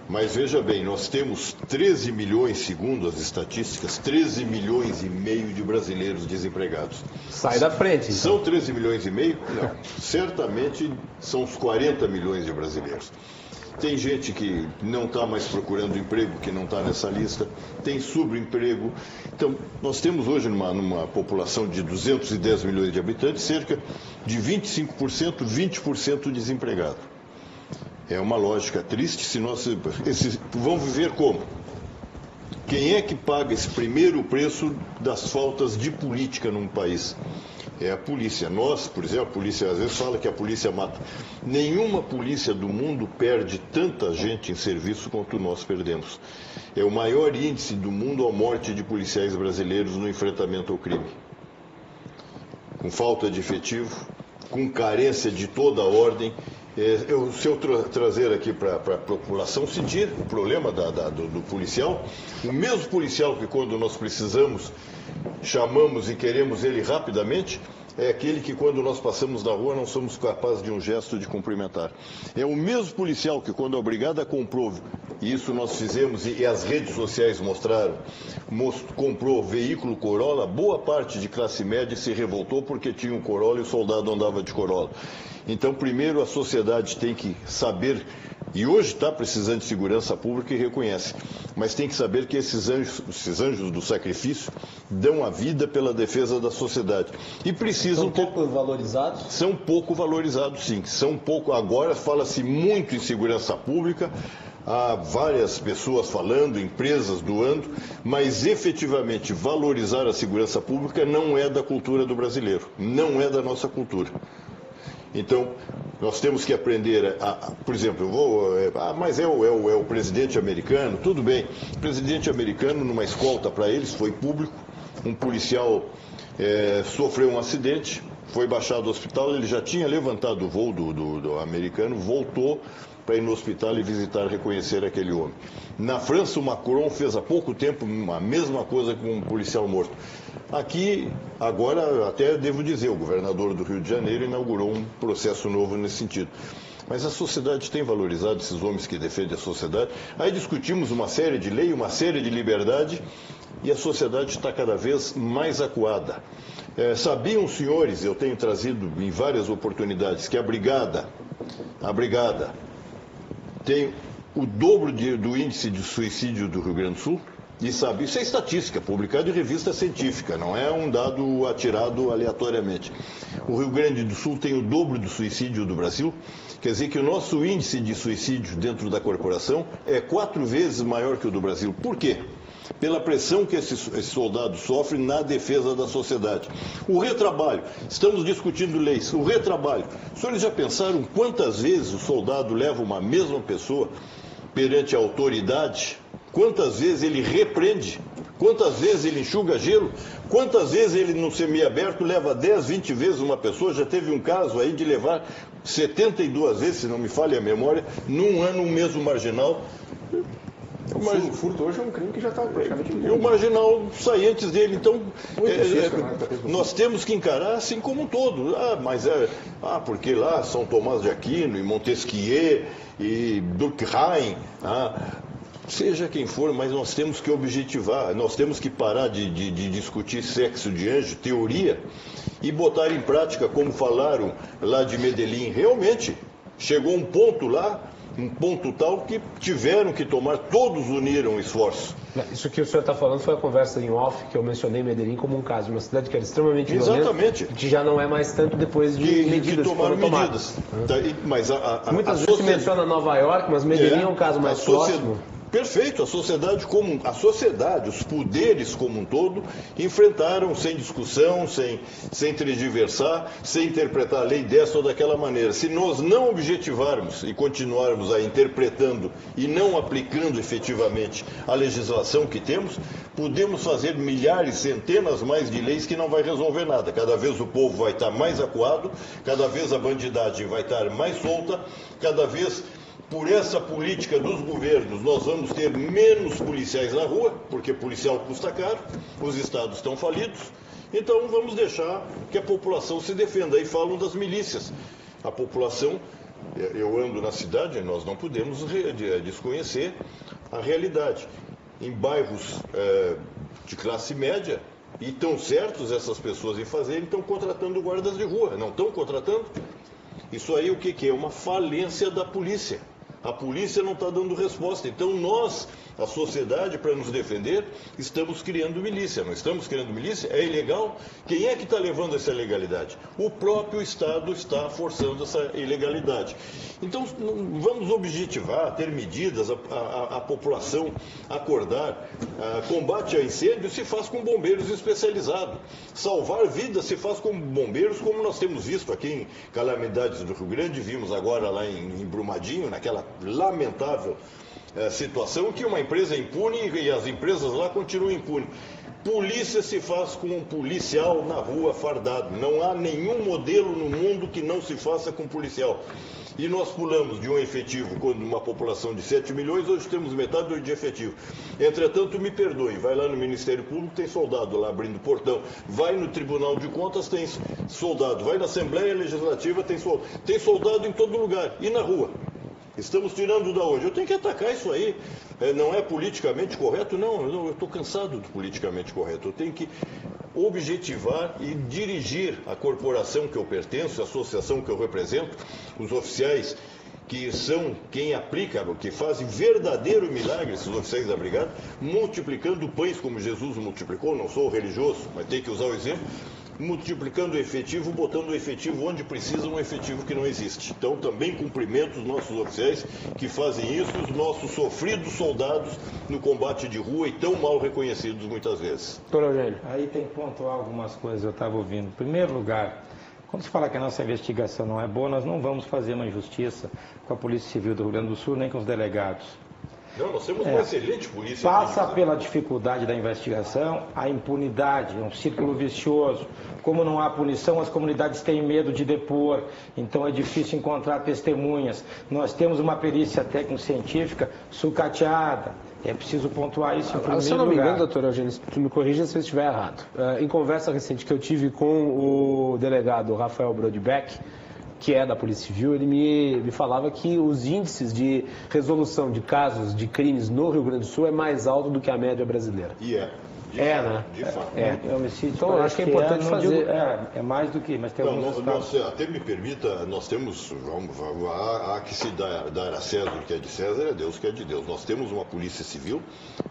Mas veja bem, nós temos 13 milhões, segundo as estatísticas, 13 milhões e meio de brasileiros desempregados. Sai da frente. Então. São 13 milhões e meio? Não. Certamente são os 40 milhões de brasileiros. Tem gente que não está mais procurando emprego, que não está nessa lista, tem subemprego. Então, nós temos hoje, numa população de 210 milhões de habitantes, cerca de 25%, 20% desempregado. É uma lógica triste. Se nós vão viver como? Quem é que paga esse primeiro preço das faltas de política num país? É a polícia. Nós, por exemplo, a polícia às vezes fala que a polícia mata. Nenhuma polícia do mundo perde tanta gente em serviço quanto nós perdemos. É o maior índice do mundo a morte de policiais brasileiros no enfrentamento ao crime. Com falta de efetivo, com carência de toda a ordem. Se eu trazer aqui para a população sentir o problema do policial, o mesmo policial que quando nós precisamos, chamamos e queremos ele rapidamente, é aquele que quando nós passamos na rua não somos capazes de um gesto de cumprimentar. É o mesmo policial que quando a brigada comprou, e isso nós fizemos e as redes sociais mostraram, comprou veículo Corolla, boa parte de classe média se revoltou porque tinha um Corolla e o soldado andava de Corolla. Então, primeiro, a sociedade tem que saber, e hoje está precisando de segurança pública e reconhece, mas tem que saber que esses anjos do sacrifício dão a vida pela defesa da sociedade. E precisam... São pouco valorizados? São pouco valorizados, sim. São pouco. Agora fala-se muito em segurança pública, há várias pessoas falando, empresas doando, mas efetivamente valorizar a segurança pública não é da cultura do brasileiro, não é da nossa cultura. Então, nós temos que aprender por exemplo, mas é o presidente americano, tudo bem. O presidente americano, numa escolta para eles, foi público, um policial sofreu um acidente, foi baixado do hospital, ele já tinha levantado o voo do americano, voltou para ir no hospital e visitar, reconhecer aquele homem. Na França, o Macron fez há pouco tempo a mesma coisa com um policial morto. Aqui, agora, até devo dizer, o governador do Rio de Janeiro inaugurou um processo novo nesse sentido. Mas a sociedade tem valorizado esses homens que defendem a sociedade. Aí discutimos uma série de lei, uma série de liberdade, e a sociedade está cada vez mais acuada. Sabiam os senhores, eu tenho trazido em várias oportunidades, que a brigada tem o dobro do índice de suicídio do Rio Grande do Sul? E sabe, isso é estatística, publicado em revista científica, não é um dado atirado aleatoriamente. O Rio Grande do Sul tem o dobro do suicídio do Brasil, quer dizer que o nosso índice de suicídio dentro da corporação é 4 vezes maior que o do Brasil. Por quê? Pela pressão que esse soldado sofre na defesa da sociedade. O retrabalho, estamos discutindo leis, o retrabalho. Os senhores já pensaram quantas vezes o soldado leva uma mesma pessoa perante a autoridade? Quantas vezes ele repreende? Quantas vezes ele enxuga gelo? Quantas vezes ele no semiaberto leva 10, 20 vezes uma pessoa? Já teve um caso aí de levar 72 vezes, se não me falha a memória, num ano um mesmo marginal. O furto hoje é um crime que já está praticamente... E o marginal sai antes dele. Então, nós temos que encarar assim como um todo. Porque lá São Tomás de Aquino e Montesquieu e Durkheim... Seja quem for, mas nós temos que objetivar, nós temos que parar de discutir sexo de anjo, teoria, e botar em prática, como falaram lá de Medellín. Realmente, chegou um ponto lá, um ponto tal que tiveram que tomar, todos uniram esforços. Isso que o senhor está falando foi a conversa em off, que eu mencionei Medellín como um caso, uma cidade que era extremamente violenta, que já não é mais tanto depois de medidas que tomaram medidas. Mas muitas vezes se menciona Nova York, mas Medellín é um caso mais próximo. Perfeito, a sociedade, os poderes como um todo, enfrentaram sem discussão, sem tergiversar, sem interpretar a lei dessa ou daquela maneira. Se nós não objetivarmos e continuarmos a interpretando e não aplicando efetivamente a legislação que temos, podemos fazer milhares, centenas mais de leis que não vai resolver nada. Cada vez o povo vai estar mais acuado, cada vez a bandidagem vai estar mais solta, cada vez... Por essa política dos governos, nós vamos ter menos policiais na rua, porque policial custa caro, os estados estão falidos, então vamos deixar que a população se defenda. Aí falam das milícias. A população, eu ando na cidade, nós não podemos desconhecer a realidade. Em bairros de classe média, e estão certos essas pessoas em fazerem, estão contratando guardas de rua, não estão contratando? Isso aí o que é? Uma falência da polícia. A polícia não está dando resposta. Então nós, a sociedade, para nos defender, estamos criando milícia. Não estamos criando milícia? É ilegal? Quem é que está levando essa ilegalidade? O próprio Estado está forçando essa ilegalidade. Então vamos objetivar, ter medidas, a população acordar. Combate a incêndio se faz com bombeiros especializados. Salvar vidas se faz com bombeiros, como nós temos visto aqui em Calamidades do Rio Grande, vimos agora lá em Brumadinho, naquela lamentável situação que uma empresa é impune e as empresas lá continuam impunes. Polícia se faz com um policial na rua fardado. Não há nenhum modelo no mundo que não se faça com policial. E nós pulamos de um efetivo, quando uma população de 7 milhões, hoje temos metade de efetivo. Entretanto, me perdoe, vai lá no Ministério Público, tem soldado lá abrindo portão. Vai no Tribunal de Contas, tem soldado. Vai na Assembleia Legislativa, tem soldado em todo lugar. E na rua? Estamos tirando da onde? Eu tenho que atacar isso aí. Não é politicamente correto? Não, eu estou cansado do politicamente correto. Eu tenho que objetivar e dirigir a corporação que eu pertenço, a associação que eu represento, os oficiais que são quem aplica, que fazem verdadeiro milagre, esses oficiais da brigada, multiplicando pães como Jesus multiplicou. Não sou religioso, mas tem que usar o exemplo. Multiplicando o efetivo, botando o efetivo onde precisa, um efetivo que não existe. Então, também cumprimento os nossos oficiais que fazem isso, os nossos sofridos soldados no combate de rua e tão mal reconhecidos muitas vezes. Doutor Eugênio. Aí tem que pontuar algumas coisas, eu estava ouvindo. Em primeiro lugar, quando se fala que a nossa investigação não é boa, nós não vamos fazer uma injustiça com a Polícia Civil do Rio Grande do Sul, nem com os delegados. Não, nós temos uma excelente polícia. Passa pela dificuldade da investigação, a impunidade, é um círculo vicioso. Como não há punição, as comunidades têm medo de depor, então é difícil encontrar testemunhas. Nós temos uma perícia técnico-científica sucateada. É preciso pontuar isso em primeiro lugar. Se eu não me engano, doutor Eugênio, tu me corrija se eu estiver errado. Em conversa recente que eu tive com o delegado Rafael Brodbeck, que é da Polícia Civil, ele me falava que os índices de resolução de casos de crimes no Rio Grande do Sul é mais alto do que a média brasileira. E é. Né? De fato. Homicídio, então, eu acho que é importante fazer. É mais do que, mas tem alguns casos. Até me permita, nós temos, há que se dar a César o que é de César, é Deus o que é de Deus. Nós temos uma polícia civil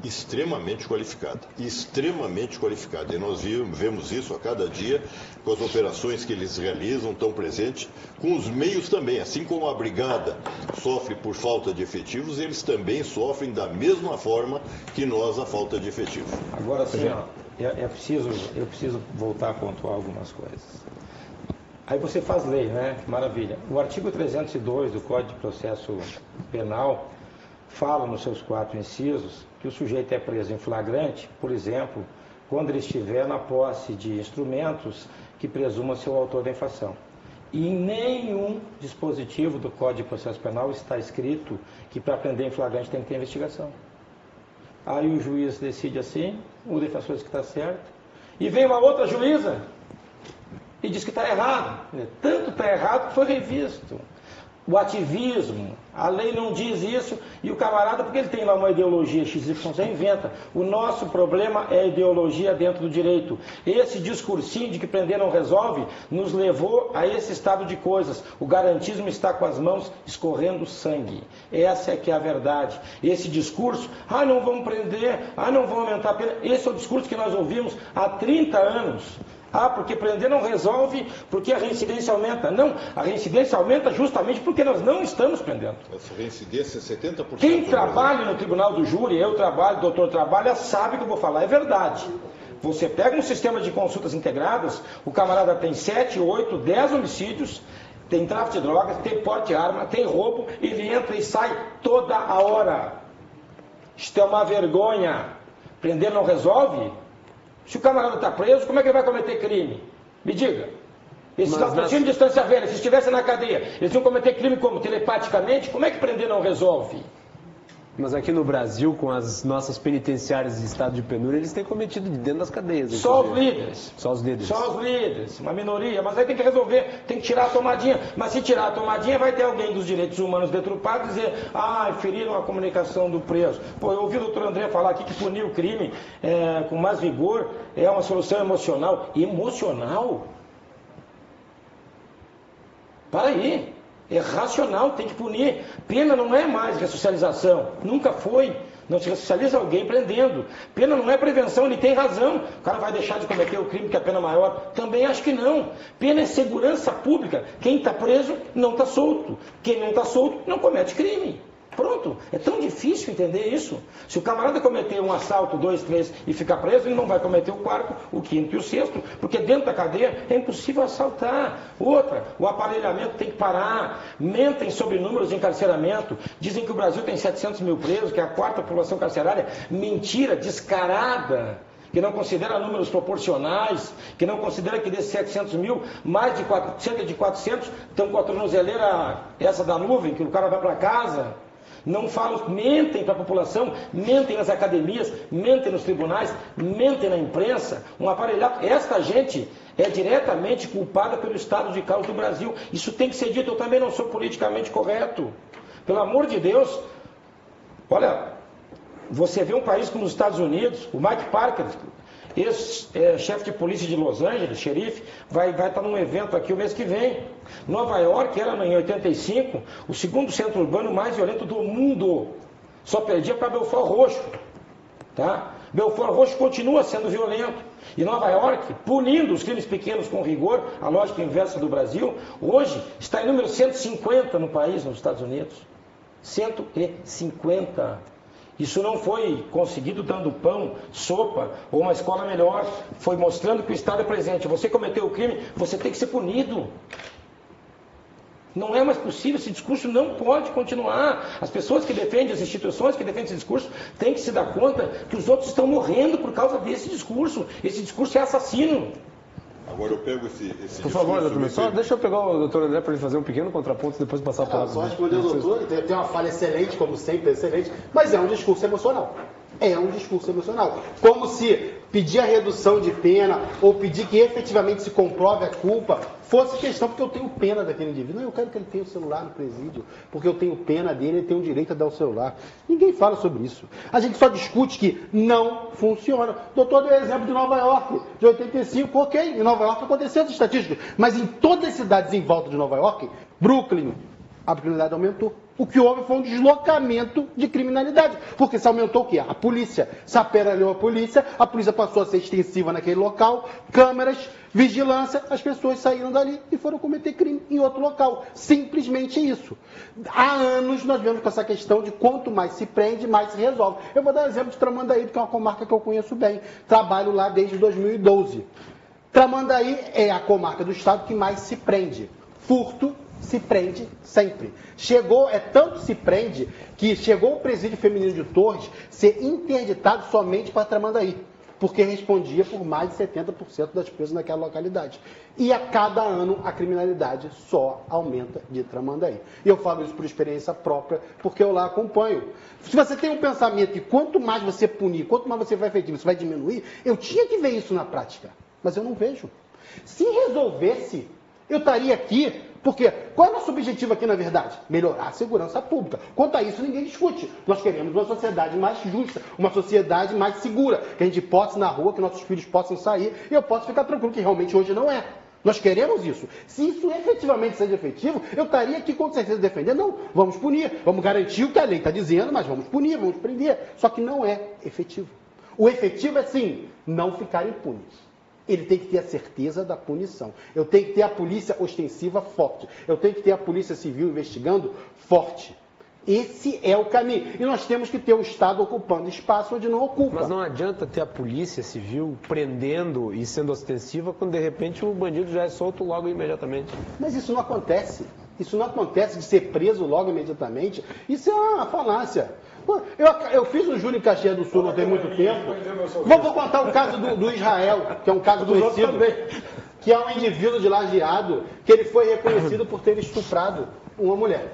extremamente qualificada. E nós vemos isso a cada dia, com as operações que eles realizam, tão presentes, com os meios também. Assim como a brigada sofre por falta de efetivos, eles também sofrem da mesma forma que nós a falta de efetivos. Agora, assim, eu preciso voltar a pontuar algumas coisas. Aí você faz lei, né? Que maravilha. O artigo 302 do Código de Processo Penal fala nos seus 4 incisos que o sujeito é preso em flagrante, por exemplo, quando ele estiver na posse de instrumentos que presumam ser o autor da infração. E em nenhum dispositivo do Código de Processo Penal está escrito que para prender em flagrante tem que ter investigação. Aí o juiz decide assim, o defensor diz que está certo, e vem uma outra juíza e diz que está errado. Tanto está errado que foi revisto. O ativismo, a lei não diz isso, e o camarada, porque ele tem lá uma ideologia XYZ, inventa. O nosso problema é a ideologia dentro do direito. Esse discursinho de que prender não resolve, nos levou a esse estado de coisas. O garantismo está com as mãos escorrendo sangue. Essa é que é a verdade. Esse discurso, não vamos prender, não vamos aumentar a pena. Esse é o discurso que nós ouvimos há 30 anos. Porque prender não resolve, porque a reincidência aumenta. Não, a reincidência aumenta justamente porque nós não estamos prendendo. Essa reincidência é 70%. Quem trabalha no tribunal do júri, eu trabalho, o doutor trabalha, sabe que eu vou falar, é verdade. Você pega um sistema de consultas integradas, o camarada tem 7, 8, 10 homicídios, tem tráfico de drogas, tem porte de arma, tem roubo, ele entra e sai toda a hora. Isto é uma vergonha. Prender não resolve? Se o camarada está preso, como é que ele vai cometer crime? Me diga. Esses latrocínios de distância velha, se estivessem na cadeia, eles iam cometer crime como? Telepaticamente? Como é que prender não resolve? Mas aqui no Brasil, com as nossas penitenciárias de estado de penúria, eles têm cometido de dentro das cadeias. Só os líderes. Só os líderes. Só os líderes, uma minoria. Mas aí tem que resolver, tem que tirar a tomadinha. Mas se tirar a tomadinha, vai ter alguém dos direitos humanos deturpado e dizer, feriram a comunicação do preso. Pô, eu ouvi o doutor André falar aqui que punir o crime com mais vigor é uma solução emocional. Emocional? Para aí. É racional, tem que punir. Pena não é mais ressocialização. Nunca foi. Não se ressocializa alguém prendendo. Pena não é prevenção, ele tem razão. O cara vai deixar de cometer o crime que é a pena maior? Também acho que não. Pena é segurança pública. Quem está preso não está solto. Quem não está solto não comete crime. Pronto. É tão difícil entender isso. Se o camarada cometer um assalto, 2, 3 e ficar preso, ele não vai cometer o 4º, o 5º e o 6º, porque dentro da cadeia é impossível assaltar. Outra, o aparelhamento tem que parar. Mentem sobre números de encarceramento. Dizem que o Brasil tem 700 mil presos, que é a 4ª população carcerária. Mentira descarada. Que não considera números proporcionais, que não considera que desses 700 mil, cerca de 400 estão com a tornozeleira essa da nuvem, que o cara vai para casa. Não falam, mentem para a população, mentem nas academias, mentem nos tribunais, mentem na imprensa. Um aparelhado. Esta gente é diretamente culpada pelo estado de caos do Brasil. Isso tem que ser dito. Eu também não sou politicamente correto. Pelo amor de Deus. Olha, você vê um país como os Estados Unidos, o Mike Parker, ex-chefe de polícia de Los Angeles, xerife, vai estar num evento aqui o mês que vem. Nova York era, em 85, o 2º centro urbano mais violento do mundo. Só perdia para Belfort Roxo. Tá? Belfort Roxo continua sendo violento. E Nova York, punindo os crimes pequenos com rigor, a lógica inversa do Brasil, hoje está em número 150 no país, nos Estados Unidos. 150. Isso não foi conseguido dando pão, sopa ou uma escola melhor. Foi mostrando que o Estado é presente. Você cometeu o crime, você tem que ser punido. Não é mais possível, esse discurso não pode continuar. As pessoas que defendem, as instituições que defendem esse discurso, têm que se dar conta que os outros estão morrendo por causa desse discurso. Esse discurso é assassino. Agora eu pego esse Por favor, doutor, só deixa eu pegar o doutor André para ele fazer um pequeno contraponto e depois passar a palavra. Só responder ao doutor, tem uma fala excelente, como sempre, excelente, mas é um discurso emocional. É um discurso emocional. Como se pedir a redução de pena ou pedir que efetivamente se comprove a culpa fosse questão porque eu tenho pena daquele indivíduo. Não, eu quero que ele tenha o celular no presídio, porque eu tenho pena dele, ele tem o direito a dar o celular. Ninguém fala sobre isso. A gente só discute que não funciona. O doutor deu exemplo de Nova York, de 85, ok, em Nova York aconteceu as estatísticas, mas em todas as cidades em volta de Nova York, Brooklyn, a criminalidade aumentou. O que houve foi um deslocamento de criminalidade. Porque se aumentou o quê? A polícia. Se aparelhou a polícia passou a ser extensiva naquele local, câmeras, vigilância, as pessoas saíram dali e foram cometer crime em outro local. Simplesmente isso. Há anos nós vemos com essa questão de quanto mais se prende, mais se resolve. Eu vou dar um exemplo de Tramandaí, que é uma comarca que eu conheço bem. Trabalho lá desde 2012. Tramandaí é a comarca do estado que mais se prende. Furto se prende sempre. Tanto se prende que chegou o presídio feminino de Torres ser interditado somente para Tramandaí, porque respondia por mais de 70% das presas naquela localidade. E a cada ano a criminalidade só aumenta de Tramandaí. E eu falo isso por experiência própria, porque eu lá acompanho. Se você tem um pensamento que quanto mais você punir, quanto mais você vai efetivo, isso vai diminuir, eu tinha que ver isso na prática, mas eu não vejo. Se resolvesse, eu estaria aqui, porque qual é o nosso objetivo aqui, na verdade? Melhorar a segurança pública. Quanto a isso, ninguém discute. Nós queremos uma sociedade mais justa, uma sociedade mais segura, que a gente possa ir na rua, que nossos filhos possam sair, e eu posso ficar tranquilo, que realmente hoje não é. Nós queremos isso. Se isso efetivamente seja efetivo, eu estaria aqui com certeza defendendo. Não, vamos punir, vamos garantir o que a lei está dizendo, mas vamos punir, vamos prender. Só que não é efetivo. O efetivo é, sim, não ficar impunes. Ele tem que ter a certeza da punição. Eu tenho que ter a polícia ostensiva forte. Eu tenho que ter a polícia civil investigando forte. Esse é o caminho. E nós temos que ter o Estado ocupando espaço onde não ocupa. Mas não adianta ter a polícia civil prendendo e sendo ostensiva quando de repente o bandido já é solto logo imediatamente. Mas isso não acontece. Isso não acontece de ser preso logo imediatamente. Isso é uma falácia. Eu fiz um júri em Caxias do Sul não tem muito tempo. Vou contar o caso do Israel, que é um caso conhecido, que é um indivíduo de Lajeado, que ele foi reconhecido por ter estuprado uma mulher.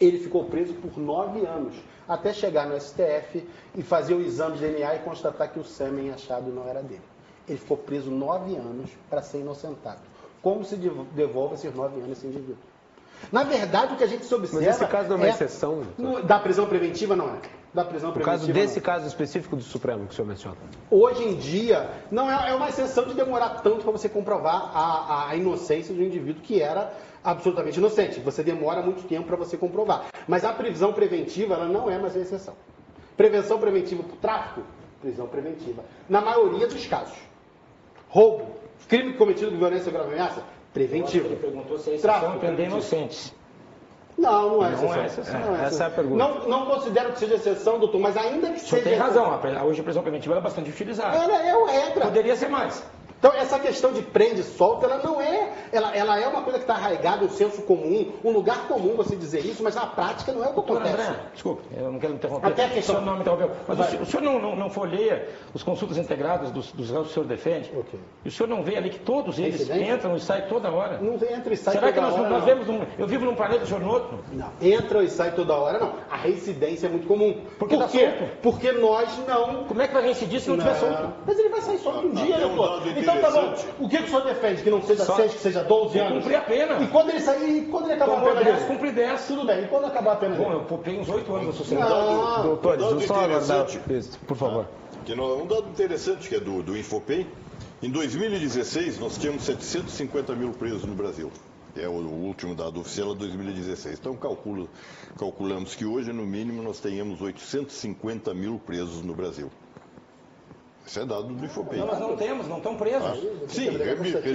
Ele ficou preso por 9 anos, até chegar no STF e fazer o exame de DNA e constatar que o sêmen achado não era dele. Ele ficou preso 9 anos para ser inocentado. Como se devolve esses 9 anos esse indivíduo? Na verdade, o que a gente se observa... Mas esse caso não é uma exceção? Da prisão preventiva, não é. Da prisão preventiva, caso desse caso específico do Supremo que o senhor menciona? Hoje em dia, não é uma exceção de demorar tanto para você comprovar a inocência do indivíduo que era absolutamente inocente. Você demora muito tempo para você comprovar. Mas a prisão preventiva, ela não é mais uma exceção. Prevenção preventiva por tráfico, prisão preventiva. Na maioria dos casos. Roubo, crime cometido com violência ou grave ameaça, preventivo. Ele perguntou se é exceção prender inocentes. Não é exceção. Essa é a pergunta. Não considero que seja exceção, doutor, mas ainda que seja... Você tem razão, hoje a prisão preventiva é bastante utilizada. Ela é uma regra. Poderia ser mais. Então, essa questão de prende e solta, ela não é... Ela é uma coisa que está arraigada, um senso comum, um lugar comum você dizer isso, mas na prática não é o que acontece. André, desculpe, eu não quero interromper. Até a questão... O senhor não me interrompeu. Mas o senhor não folheia os consultas integradas dos réus que o senhor defende? Okay. E o senhor não vê ali que todos eles entram e saem toda hora? Não entra e sai Será toda hora. Será que nós vemos eu vivo num planeta, o senhor no outro? Não, entra e sai toda hora, não. A reincidência é muito comum. Por quê? Porque nós não... Como é que vai reincidir se não tiver solto? Mas ele vai sair solto um dia, doutor. Então tá bom. O que o senhor defende? Que não seja 6, que seja 12 anos? Cumprir a pena. E quando ele sair, quando ele acabar a pena dele? Cumprir 10. Tudo bem. E quando acabar a pena dele? Bom, eu poupei uns 8 anos na sociedade. Doutor, só aguardar isso, por favor. Um dado interessante que é do Infopem. Em 2016, nós tínhamos 750 mil presos no Brasil. É o último dado oficial, 2016. Então, calculamos que hoje, no mínimo, nós tenhamos 850 mil presos no Brasil. Isso é dado do Infopem. Não, nós não temos, não estão presos. Sim,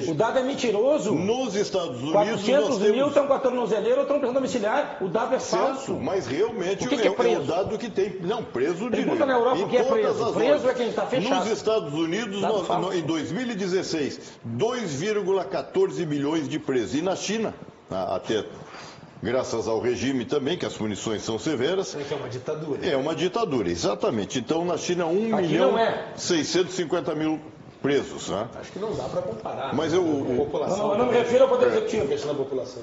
o dado é mentiroso. Nos Estados Unidos, 400 mil estão com a tornozeleira ou estão prisão domiciliar. O dado é falso. Mas realmente é o dado que tem. Não, preso de. Pergunta na Europa o que é preso. Preso é quem está fechado. Nos Estados Unidos, em 2016, 2,14 milhões de presos. E na China, até graças ao regime também, que as punições são severas. É uma ditadura. É uma ditadura, exatamente. Então, na China, 1.650.000 presos. Né? Acho que não dá para comparar. Mas a população. Eu não me refiro ao poder executivo. Questão da população.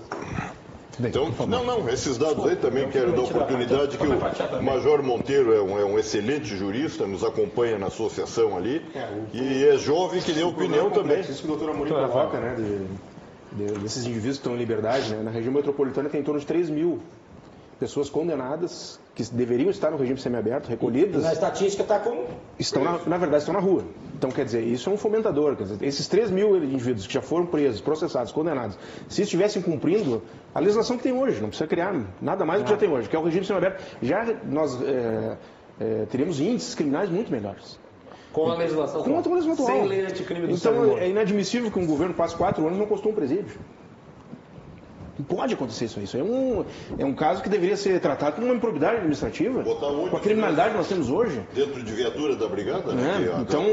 Então, não, esses dados aí também quero dar oportunidade que o Major Monteiro é um excelente jurista, nos acompanha na associação ali, e é jovem que deu opinião também. Isso que o doutor Amorim coloca, né, desses indivíduos que estão em liberdade, né, na região metropolitana tem em torno de 3.000 pessoas condenadas que deveriam estar no regime semiaberto, recolhidas. Na estatística está com... Na verdade, estão na rua. Então, quer dizer, isso é um fomentador. Quer dizer, esses 3.000 indivíduos que já foram presos, processados, condenados, se estivessem cumprindo a legislação que tem hoje, não precisa criar nada mais do que já tem hoje, que é o regime semiaberto, já nós teríamos índices criminais muito melhores. Com a legislação atual. Com a legislação atual. Sem lei anticrime do Então, é inadmissível que um governo passe 4 anos e não construa um presídio. Não pode acontecer isso. Isso é um caso que deveria ser tratado como uma improbidade administrativa. Com a criminalidade que nós temos hoje. Dentro de viatura da brigada? Né? Então...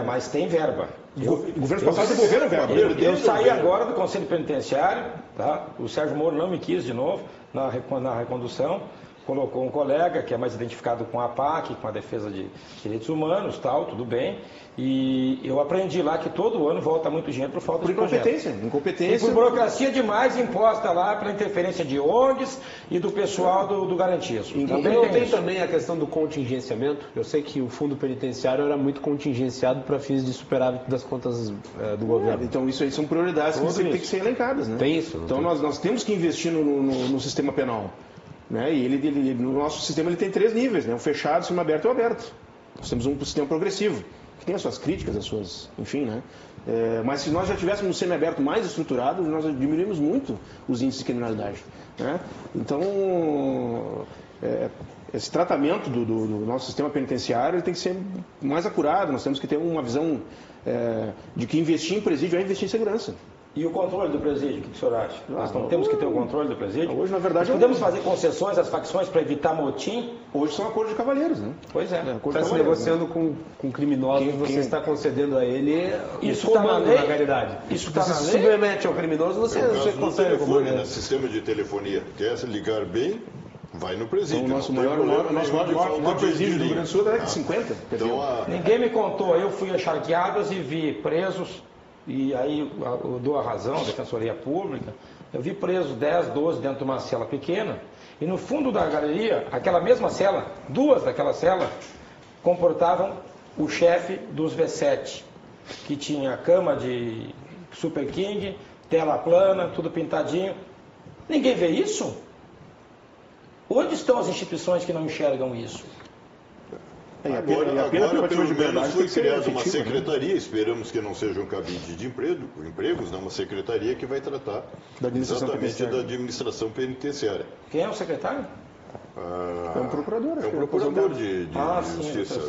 mas tem verba. Governos passados devolveram verba. Eu saí agora do Conselho Penitenciário, tá? O Sérgio Moro não me quis de novo na recondução. Colocou um colega que é mais identificado com a PAC, com a defesa de direitos humanos, tal, tudo bem. E eu aprendi lá que todo ano volta muito dinheiro por falta de projeto. Incompetência. E por burocracia demais imposta lá pela interferência de ONGs e do pessoal do garantismo. Também tem também a questão do contingenciamento. Eu sei que o fundo penitenciário era muito contingenciado para fins de superávit das contas do governo. Então isso aí são prioridades que têm que ser elencadas, né? Tem isso. Então nós temos que investir no sistema penal. Né? E no nosso sistema ele tem 3 níveis, né? O fechado, o semiaberto e o aberto. Nós temos um sistema progressivo, que tem as suas críticas, as suas, enfim, né? Mas se nós já tivéssemos um semiaberto mais estruturado, nós diminuímos muito os índices de criminalidade. Né? Então, esse tratamento do nosso sistema penitenciário ele tem que ser mais acurado, nós temos que ter uma visão de que investir em presídio é investir em segurança. E o controle do presídio, o que o senhor acha? Nós não temos que ter o controle do presídio? Hoje, na verdade... Nós podemos fazer concessões às facções para evitar motim? Hoje são acordos de cavalheiros, né? Pois é. Está se negociando com criminosos, você está concedendo a ele isso comando na realidade. Isso está na lei? Se submete ao criminoso, você consegue o comando. Né? Sistema de telefonia. Quer se ligar bem, vai no presídio. Então, o nosso maior presídio do Rio Grande do Sul é de 50. Então, ninguém me contou. Eu fui a Charqueadas e vi presos... E aí eu dou a razão à Defensoria Pública, eu vi presos 10, 12 dentro de uma cela pequena, e no fundo da galeria, aquela mesma cela, 2 daquela cela, comportavam o chefe dos V7, que tinha cama de Super King, tela plana, tudo pintadinho. Ninguém vê isso? Onde estão as instituições que não enxergam isso? Agora pelo menos foi criada uma secretaria, esperamos que não seja um cabide de empregos, não, uma secretaria que vai tratar exatamente da administração penitenciária. Quem é o secretário? É um procurador. É um procurador de justiça.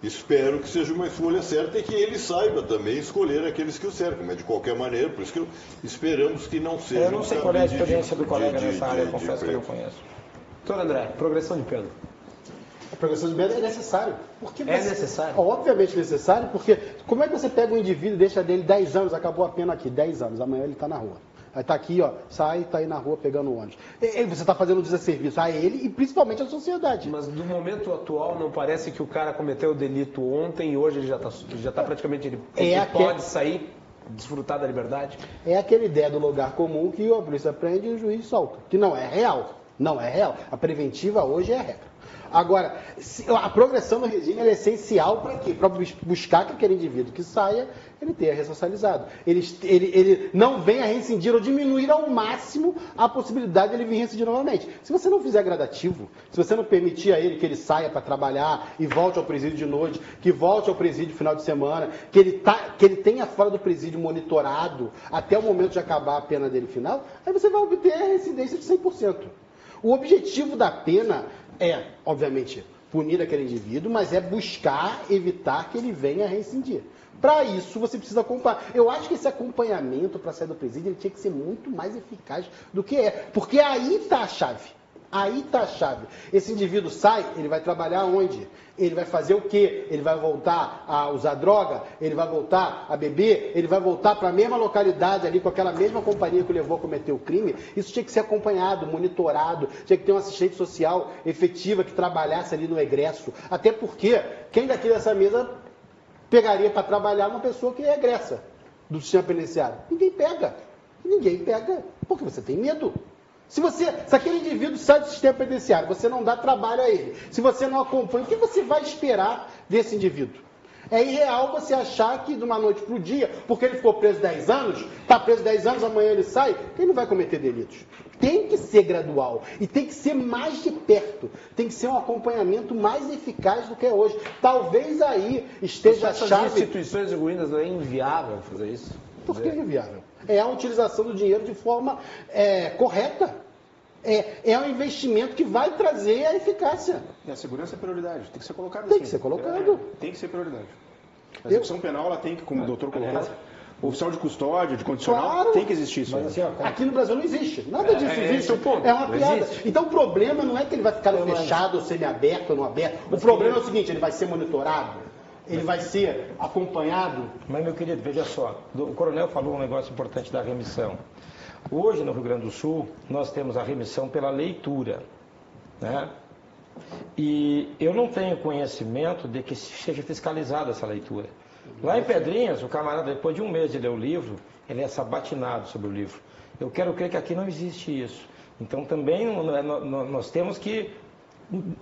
Espero que seja uma escolha certa e que ele saiba também escolher aqueles que o cercam, mas de qualquer maneira, por isso que esperamos que não seja. Eu não sei qual é a experiência do colega nessa área, confesso que eu não conheço. Doutor André, progressão de pena. A progressão de pena é necessário. Necessário? Obviamente necessário, porque como é que você pega um indivíduo e deixa dele 10 anos, acabou a pena aqui, 10 anos, amanhã ele está na rua. Aí está aqui, ó, sai, está aí na rua pegando o ônibus. Você está fazendo um desserviço a ele e principalmente à sociedade. Mas no momento atual não parece que o cara cometeu o delito ontem e hoje ele já tá praticamente... Ele pode sair, desfrutar da liberdade? É aquela ideia do lugar comum que a polícia prende e o juiz solta, que não é real. Não é real. A preventiva hoje é a regra. Agora, a progressão do regime é essencial para quê? Para buscar que aquele indivíduo que saia, ele tenha ressocializado. Ele não venha reincidir ou diminuir ao máximo a possibilidade de ele vir reincidir novamente. Se você não fizer gradativo, se você não permitir a ele que ele saia para trabalhar e volte ao presídio de noite, que volte ao presídio no final de semana, que ele tenha fora do presídio monitorado até o momento de acabar a pena dele final, aí você vai obter a reincidência de 100%. O objetivo da pena é, obviamente, punir aquele indivíduo, mas é buscar evitar que ele venha a reincidir. Para isso, você precisa acompanhar. Eu acho que esse acompanhamento para sair do presídio ele tinha que ser muito mais eficaz do que é. Porque aí está a chave. Aí está a chave. Esse indivíduo sai, ele vai trabalhar onde? Ele vai fazer o quê? Ele vai voltar a usar droga? Ele vai voltar a beber? Ele vai voltar para a mesma localidade ali, com aquela mesma companhia que o levou a cometer o crime? Isso tinha que ser acompanhado, monitorado, tinha que ter uma assistente social efetiva que trabalhasse ali no egresso. Até porque, quem daqui dessa mesa pegaria para trabalhar uma pessoa que é egressa do sistema penitenciário? Ninguém pega. Ninguém pega, porque você tem medo. Se aquele indivíduo sai do sistema penitenciário, você não dá trabalho a ele, se você não acompanha, o que você vai esperar desse indivíduo? É irreal você achar que de uma noite para o dia, porque ele ficou preso 10 anos, está preso 10 anos, amanhã ele sai, ele não vai cometer delitos. Tem que ser gradual e tem que ser mais de perto, tem que ser um acompanhamento mais eficaz do que é hoje. Talvez aí esteja a chave... Essas instituições ruínas não é inviável fazer isso? Por que é inviável? É a utilização do dinheiro de forma correta. É um investimento que vai trazer a eficácia. E a segurança é prioridade, tem que ser colocado assim. Tem que ser colocado. Tem que ser prioridade. A execução penal, ela tem que, como o doutor colocou, oficial de custódia, de condicional, claro. Tem que existir isso. Mas, assim, ó, Aqui no Brasil não existe. Nada disso existe. Ponto. É uma piada. Existe. Então o problema não é que ele vai ficar fechado, ou semi-aberto, ou não aberto. O problema é o seguinte, ele vai ser monitorado, ele vai ser acompanhado. Mas, meu querido, veja só, o coronel falou um negócio importante da remissão. Hoje, no Rio Grande do Sul, nós temos a remissão pela leitura, né? E eu não tenho conhecimento de que seja fiscalizada essa leitura. Lá em Pedrinhas, o camarada, depois de um mês de ler o livro, ele é sabatinado sobre o livro. Eu quero crer que aqui não existe isso. Então, também nós temos que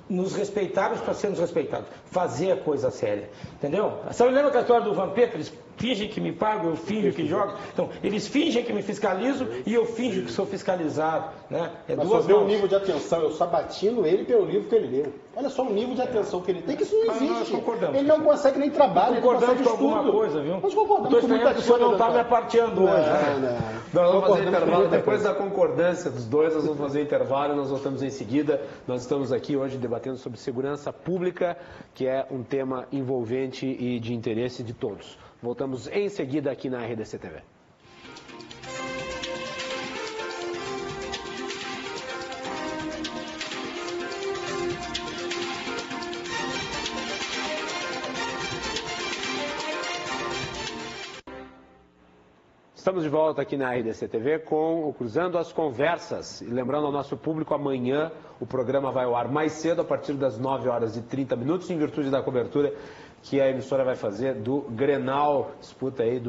nos respeitarmos para sermos respeitados. Fazer a coisa séria. Entendeu? Você lembra da história do Vampeta? Eles fingem que me pagam, eu finjo que jogo. Então, eles fingem que me fiscalizam e eu finjo que sou fiscalizado. Né? Mas só ver o nível de atenção, eu sabatino ele pelo livro que ele leu. Olha só o nível de atenção que ele tem, que isso não existe. Ele não consegue nem trabalho, ele não consegue com estudo. alguma coisa, viu? Nós concordamos Estou com estranhando muita que o senhor não está coisa, me aparteando hoje. Nós vamos fazer intervalo. Depois da concordância dos dois, nós vamos fazer intervalo e nós voltamos em seguida. Nós estamos aqui hoje debatendo sobre segurança pública, que é um tema envolvente e de interesse de todos. Voltamos em seguida aqui na RDC TV. Estamos de volta aqui na RDC TV com o Cruzando as Conversas. E lembrando ao nosso público, amanhã o programa vai ao ar mais cedo, a partir das 9 horas e 30 minutos, em virtude da cobertura que a emissora vai fazer do Grenal, disputa aí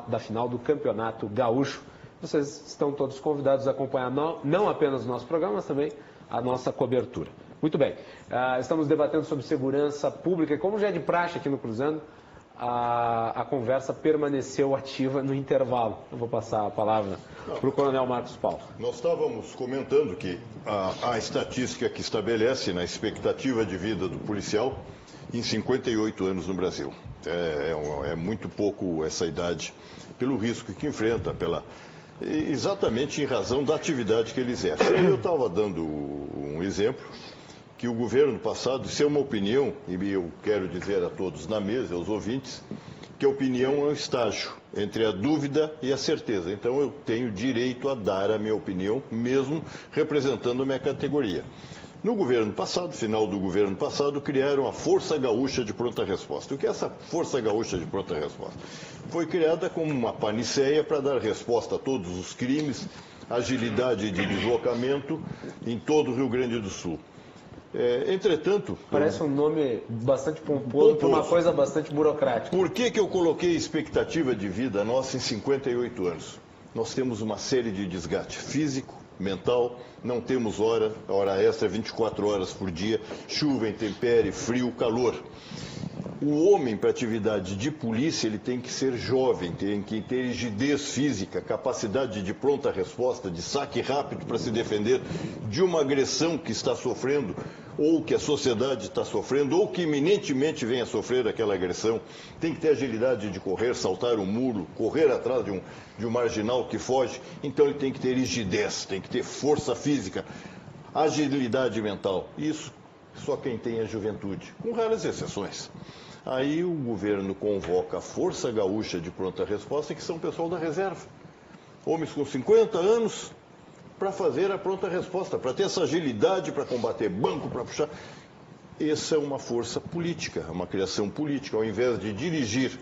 da final do Campeonato Gaúcho. Vocês estão todos convidados a acompanhar não apenas o nosso programa, mas também a nossa cobertura. Muito bem, estamos debatendo sobre segurança pública e como já é de praxe aqui no Cruzando, a conversa permaneceu ativa no intervalo. Eu vou passar a palavra para o Coronel Marcos Paulo. Nós estávamos comentando que a estatística que estabelece na expectativa de vida do policial em 58 anos no Brasil. É muito pouco essa idade, pelo risco que enfrenta, exatamente em razão da atividade que ele exerce. Eu estava dando um exemplo que o governo passado, isso é uma opinião, e eu quero dizer a todos na mesa, aos ouvintes, que a opinião é um estágio entre a dúvida e a certeza. Então eu tenho direito a dar a minha opinião, mesmo representando a minha categoria. No governo passado, final do governo passado, criaram a Força Gaúcha de Pronta Resposta. O que é essa Força Gaúcha de Pronta Resposta? Foi criada como uma paniceia para dar resposta a todos os crimes, agilidade de deslocamento em todo o Rio Grande do Sul. Entretanto... Parece um nome bastante pomposo para uma coisa bastante burocrática. Por que eu coloquei expectativa de vida nossa em 58 anos? Nós temos uma série de desgaste físico, mental, não temos hora extra 24 horas por dia, chuva, intempérie, frio, calor. O homem para atividade de polícia, ele tem que ser jovem, tem que ter rigidez física, capacidade de pronta resposta, de saque rápido para se defender de uma agressão que está sofrendo, ou que a sociedade está sofrendo, ou que iminentemente venha a sofrer aquela agressão. Tem que ter agilidade de correr, saltar um muro, correr atrás de um marginal que foge. Então ele tem que ter rigidez, tem que ter força física, agilidade mental. Isso só quem tem a juventude, com raras exceções. Aí o governo convoca a Força Gaúcha de Pronta Resposta, que são o pessoal da reserva. Homens com 50 anos, para fazer a pronta resposta, para ter essa agilidade, para combater banco, para puxar. Essa é uma força política, uma criação política, ao invés de dirigir.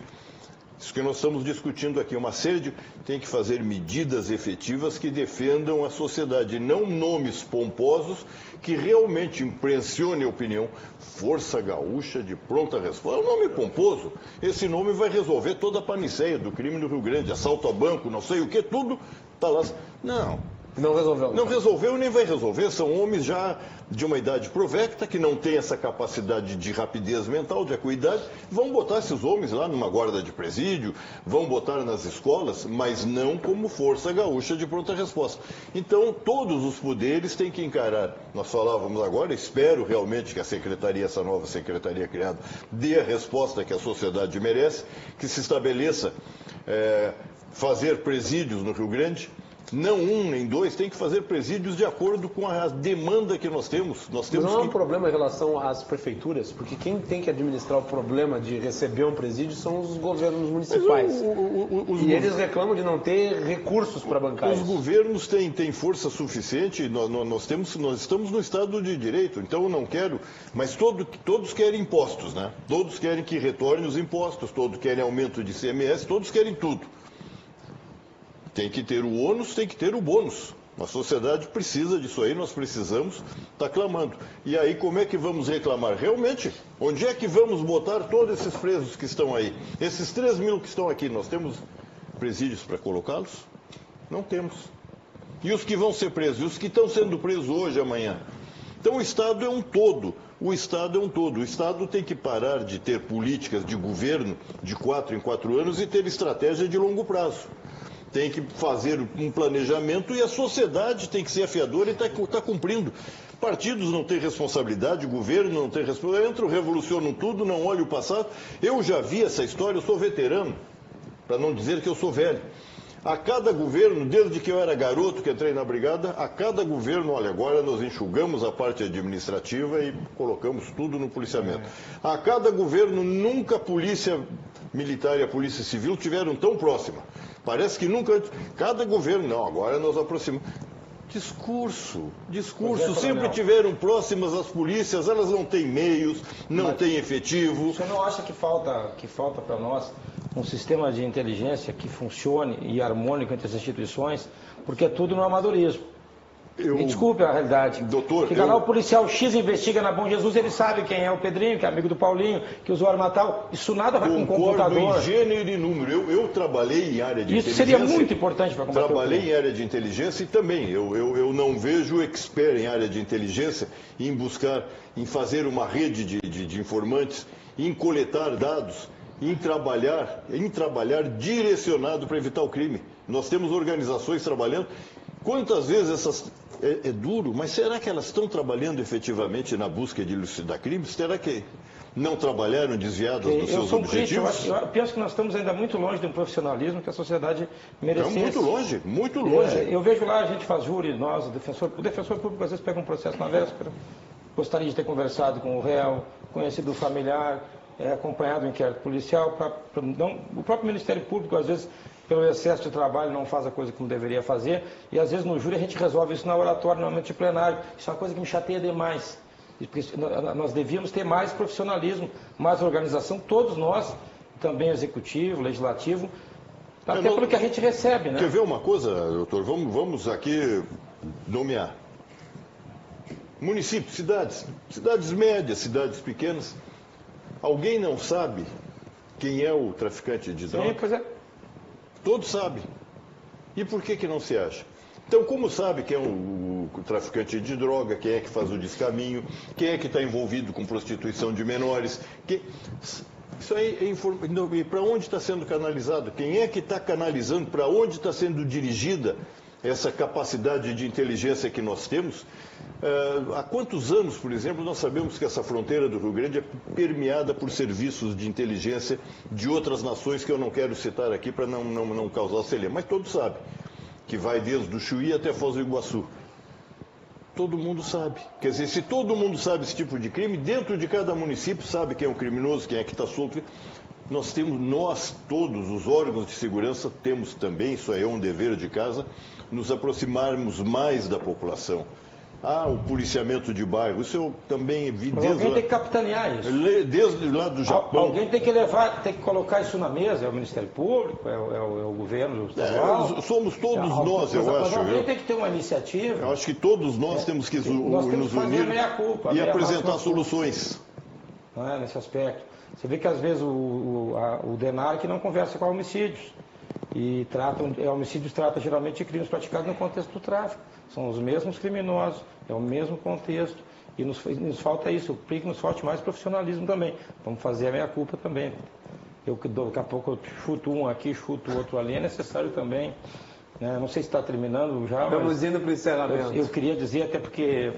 Isso que nós estamos discutindo aqui, uma série de... Tem que fazer medidas efetivas que defendam a sociedade, não nomes pomposos que realmente impressionem a opinião. Força Gaúcha de Pronta Resposta. É um nome pomposo. Esse nome vai resolver toda a paniceia do crime no Rio Grande, assalto a banco, não sei o que, tudo está lá. Não resolveu. Não resolveu e nem vai resolver. São homens já de uma idade provecta, que não têm essa capacidade de rapidez mental, de acuidade. Vão botar esses homens lá numa guarda de presídio, vão botar nas escolas, mas não como força gaúcha de pronta resposta. Então, todos os poderes têm que encarar. Nós falávamos agora, espero realmente que a secretaria, essa nova secretaria criada, dê a resposta que a sociedade merece, que se estabeleça fazer presídios no Rio Grande. Não um nem dois, tem que fazer presídios de acordo com a demanda que nós temos. Mas não é um problema em relação às prefeituras, porque quem tem que administrar o problema de receber um presídio são os governos municipais. E eles reclamam de não ter recursos para bancar isso. Os governos têm força suficiente, nós estamos no Estado de Direito, então eu não quero, mas todos querem impostos, né? Todos querem que retornem os impostos, todos querem aumento de ICMS, todos querem tudo. Tem que ter o ônus, tem que ter o bônus. A sociedade precisa disso aí, nós precisamos, está clamando. E aí como é que vamos reclamar? Realmente, onde é que vamos botar todos esses presos que estão aí? Esses 3 mil que estão aqui, nós temos presídios para colocá-los? Não temos. E os que vão ser presos? E os que estão sendo presos hoje, amanhã? Então o Estado é um todo. O Estado é um todo. O Estado tem que parar de ter políticas de governo de 4 em 4 anos e ter estratégia de longo prazo. Tem que fazer um planejamento e a sociedade tem que ser afiadora e está cumprindo. Partidos não têm responsabilidade, o governo não tem responsabilidade, entram, revolucionam tudo, não olham o passado. Eu já vi essa história, eu sou veterano, para não dizer que eu sou velho. A cada governo, desde que eu era garoto que entrei na brigada, a cada governo, olha, agora nós enxugamos a parte administrativa e colocamos tudo no policiamento. A cada governo, nunca a polícia militar e a polícia civil tiveram tão próxima. Parece que nunca, cada governo, não, agora nós aproximamos. Discurso, sempre tiveram próximas as polícias, elas não têm meios, não têm efetivo. Você não acha que falta para nós um sistema de inteligência que funcione e harmônico entre as instituições? Porque é tudo no amadorismo. Me desculpe a realidade. Doutor, que lá o policial X investiga na Bom Jesus, ele sabe quem é o Pedrinho, que é amigo do Paulinho, que usou arma tal. Isso nada vai com um computador. Em gênero e número. Eu trabalhei em área de inteligência. Isso seria muito importante para combater. Trabalhei em área de inteligência e também eu não vejo expert em área de inteligência em buscar, em fazer uma rede de informantes, em coletar dados, em trabalhar direcionado para evitar o crime. Nós temos organizações trabalhando. Quantas vezes essas... É duro, mas será que elas estão trabalhando efetivamente na busca de elucidar crimes? Será que não trabalharam desviadas dos seus objetivos? Eu penso que nós estamos ainda muito longe de um profissionalismo que a sociedade merecesse. Muito longe, muito longe. Eu vejo lá, a gente faz júri, nós, o defensor público às vezes pega um processo na véspera, gostaria de ter conversado com o réu, conhecido o familiar, acompanhado o inquérito policial, o próprio Ministério Público às vezes, pelo excesso de trabalho, não faz a coisa como deveria fazer, e às vezes no júri a gente resolve isso na oratória, no momento de plenário. Isso é uma coisa que me chateia demais. Nós devíamos ter mais profissionalismo, mais organização, todos nós, também executivo, legislativo, até pelo que a gente recebe, né? Quer ver uma coisa, doutor? Vamos aqui nomear. Municípios, cidades médias, cidades pequenas. Alguém não sabe quem é o traficante de droga? Sim, pois é. Todos sabem. E por que não se acha? Então, como sabe quem é o traficante de droga, quem é que faz o descaminho, quem é que está envolvido com prostituição de menores? Isso aí é informação. Para onde está sendo canalizado? Quem é que está canalizando? Para onde está sendo dirigida essa capacidade de inteligência que nós temos? Há quantos anos, por exemplo, nós sabemos que essa fronteira do Rio Grande é permeada por serviços de inteligência de outras nações que eu não quero citar aqui para não causar celeuma, mas todos sabem que vai desde o Chuí até Foz do Iguaçu. Todo mundo sabe. Quer dizer, se todo mundo sabe esse tipo de crime, dentro de cada município sabe quem é o criminoso, quem é que está solto. nós todos, os órgãos de segurança, temos também, isso aí é um dever de casa, nos aproximarmos mais da população. O policiamento de bairro, isso eu também vi desde alguém tem que capitanear isso. Desde lá do Japão. Alguém tem que levar, tem que colocar isso na mesa, é o Ministério Público, é o governo estadual. Somos todos nós, eu acho. Alguém tem que ter uma iniciativa. Eu acho que todos nós temos que nos unir e apresentar soluções. Nesse aspecto. Você vê que às vezes o DENARC não conversa com homicídios. E homicídios trata geralmente de crimes praticados no contexto do tráfico. São os mesmos criminosos, é o mesmo contexto. E nos falta isso, eu creio que nos falte mais profissionalismo também. Vamos fazer a meia-culpa também. Daqui a pouco eu chuto um aqui, chuto o outro ali, é necessário também. Não sei se está terminando já. Estamos indo para o encerramento. Eu queria dizer, até porque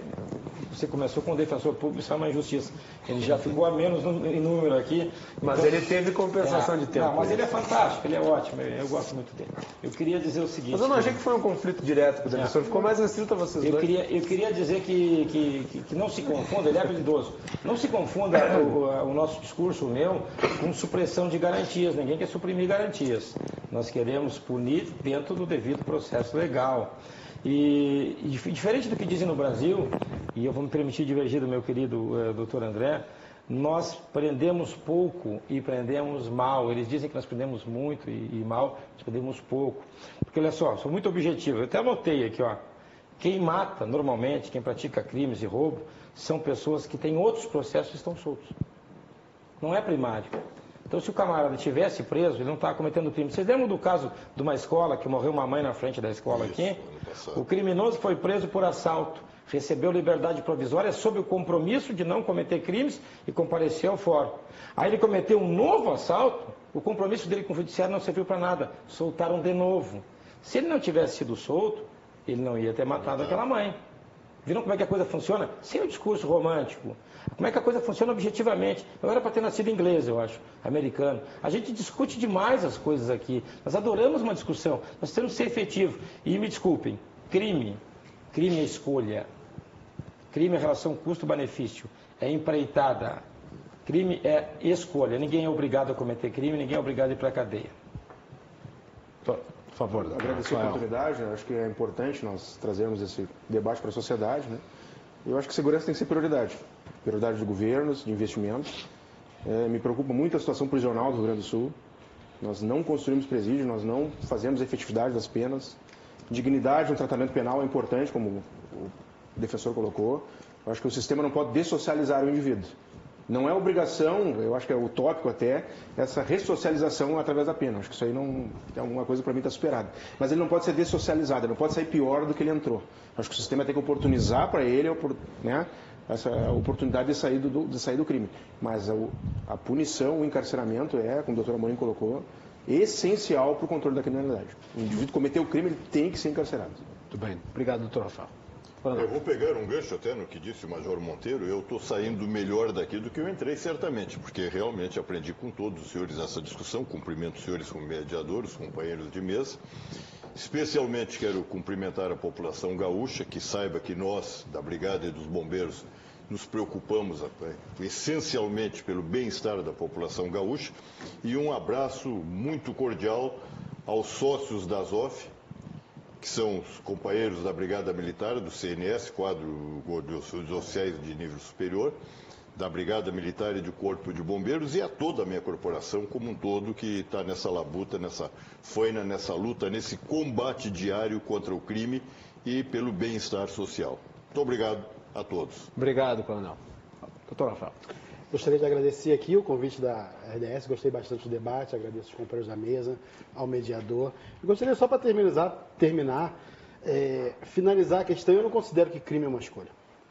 você começou com o defensor público, isso é uma injustiça. Ele já ficou a menos em número aqui. Mas então, ele teve compensação de tempo. Não, mas ele é fantástico, ele é ótimo, eu gosto muito dele. Eu queria dizer o seguinte... Mas eu não achei que foi um conflito direto com o defensor, ficou mais restrito a vocês dois. Eu queria dizer que não se confunda, ele é habilidoso, não se confunda o nosso discurso, o meu, com supressão de garantias. Ninguém quer suprimir garantias. Nós queremos punir dentro do devido processo legal. E diferente do que dizem no Brasil, e eu vou me permitir divergir do meu querido doutor André, nós prendemos pouco e prendemos mal. Eles dizem que nós prendemos muito e mal, nós prendemos pouco. Porque olha só, sou muito objetivo. Eu até anotei aqui, quem mata normalmente, quem pratica crimes e roubo, são pessoas que têm outros processos e estão soltos. Não é primário. Então, se o camarada estivesse preso, ele não estava cometendo crime. Vocês lembram do caso de uma escola, que morreu uma mãe na frente da escola aqui? O criminoso foi preso por assalto, recebeu liberdade provisória sob o compromisso de não cometer crimes e compareceu ao fórum. Aí ele cometeu um novo assalto, o compromisso dele com o judiciário não serviu para nada, soltaram de novo. Se ele não tivesse sido solto, ele não ia ter matado aquela mãe. Viram como é que a coisa funciona? Sem o discurso romântico. Como é que a coisa funciona objetivamente? Eu era para ter nascido inglês, eu acho, americano. A gente discute demais as coisas aqui. Nós adoramos uma discussão. Nós temos que ser efetivos. E me desculpem, crime é escolha. Crime é relação custo-benefício. É empreitada. Crime é escolha. Ninguém é obrigado a cometer crime, ninguém é obrigado a ir para a cadeia. Por favor. Agradecer a oportunidade, acho que é importante nós trazermos esse debate para a sociedade, né? Eu acho que segurança tem que ser prioridade. Prioridade de governos, de investimentos. Me preocupa muito a situação prisional do Rio Grande do Sul. Nós não construímos presídio, nós não fazemos a efetividade das penas. Dignidade no tratamento penal é importante, como o defensor colocou. Eu acho que o sistema não pode dessocializar o indivíduo. Não é obrigação, eu acho que é utópico até, essa ressocialização através da pena. Acho que isso aí não é uma coisa para mim está superada. Mas ele não pode ser dessocializado, ele não pode sair pior do que ele entrou. Acho que o sistema tem que oportunizar para ele, né, essa oportunidade de sair do crime. Mas a punição, o encarceramento como o doutor Amorim colocou, essencial para o controle da criminalidade. O indivíduo cometeu o crime, ele tem que ser encarcerado. Muito bem. Obrigado, doutor Rafael. Eu vou pegar um gancho até no que disse o Major Monteiro. Eu estou saindo melhor daqui do que eu entrei, certamente, porque realmente aprendi com todos os senhores essa discussão. Cumprimento os senhores como mediadores, companheiros de mesa. Especialmente quero cumprimentar a população gaúcha, que saiba que nós, da Brigada e dos Bombeiros, nos preocupamos essencialmente pelo bem-estar da população gaúcha. E um abraço muito cordial aos sócios da Azof, que são os companheiros da Brigada Militar, do CNS, quadro dos oficiais de nível superior, da Brigada Militar e do Corpo de Bombeiros, e a toda a minha corporação como um todo que está nessa labuta, nessa faina, nessa luta, nesse combate diário contra o crime e pelo bem-estar social. Muito obrigado a todos. Obrigado, coronel. Doutor Rafael. Gostaria de agradecer aqui o convite da RDS, gostei bastante do debate, agradeço os companheiros da mesa, ao mediador. Eu gostaria só para finalizar a questão, eu não considero que crime é uma escolha.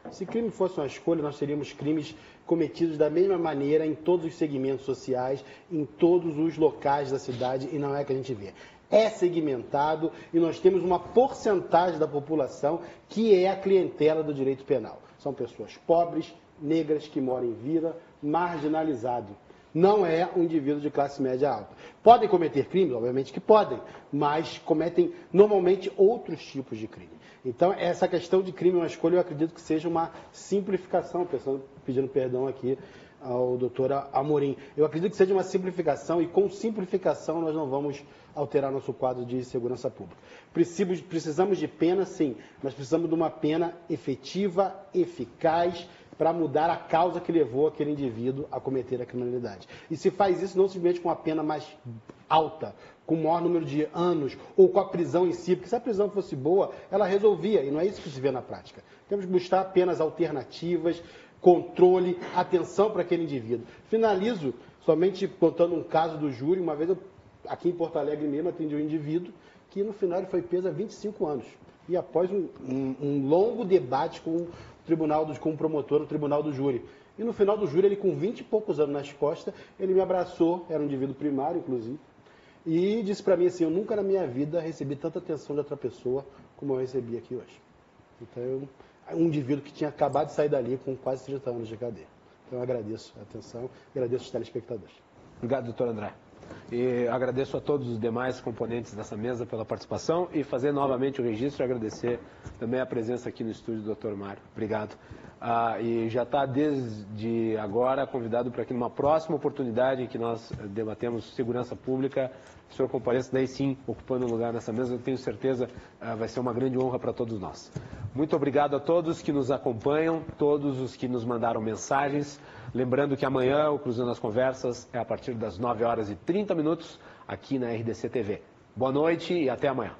Se crime fosse uma escolha, nós teríamos crimes cometidos da mesma maneira em todos os segmentos sociais, em todos os locais da cidade, e não é o que a gente vê. É segmentado e nós temos uma porcentagem da população que é a clientela do direito penal. São pessoas pobres, negras, que moram em vila, marginalizado. Não é um indivíduo de classe média alta. Podem cometer crimes? Obviamente que podem, mas cometem normalmente outros tipos de crime. Então, essa questão de crime é uma escolha, eu acredito que seja uma simplificação, pedindo perdão aqui ao doutor Amorim. Eu acredito que seja uma simplificação e com simplificação nós não vamos alterar nosso quadro de segurança pública. Precisamos de pena, sim, mas precisamos de uma pena efetiva, eficaz, para mudar a causa que levou aquele indivíduo a cometer a criminalidade. E se faz isso não simplesmente com a pena mais alta, com o maior número de anos, ou com a prisão em si, porque se a prisão fosse boa, ela resolvia, e não é isso que se vê na prática. Temos que buscar penas alternativas, controle, atenção para aquele indivíduo. Finalizo somente contando um caso do júri. Uma vez, aqui em Porto Alegre mesmo, atendi um indivíduo que no final ele foi preso há 25 anos. E após um longo debate com com o promotor no tribunal do júri. E no final do júri, ele com 20 e poucos anos nas costas, ele me abraçou, era um indivíduo primário, inclusive, e disse para mim assim, eu nunca na minha vida recebi tanta atenção de outra pessoa como eu recebi aqui hoje. Então, um indivíduo que tinha acabado de sair dali com quase 30 anos de cadeia. Então, eu agradeço a atenção, agradeço os telespectadores. Obrigado, doutor André. E agradeço a todos os demais componentes dessa mesa pela participação e fazer novamente o registro e agradecer também a presença aqui no estúdio do Dr. Mário. Obrigado. E já está desde agora convidado para que numa próxima oportunidade em que nós debatemos segurança pública, o senhor compareça daí sim, ocupando um lugar nessa mesa. Eu tenho certeza vai ser uma grande honra para todos nós. Muito obrigado a todos que nos acompanham, todos os que nos mandaram mensagens. Lembrando que amanhã o Cruzando as Conversas é a partir das 9h30 aqui na RDC TV. Boa noite e até amanhã.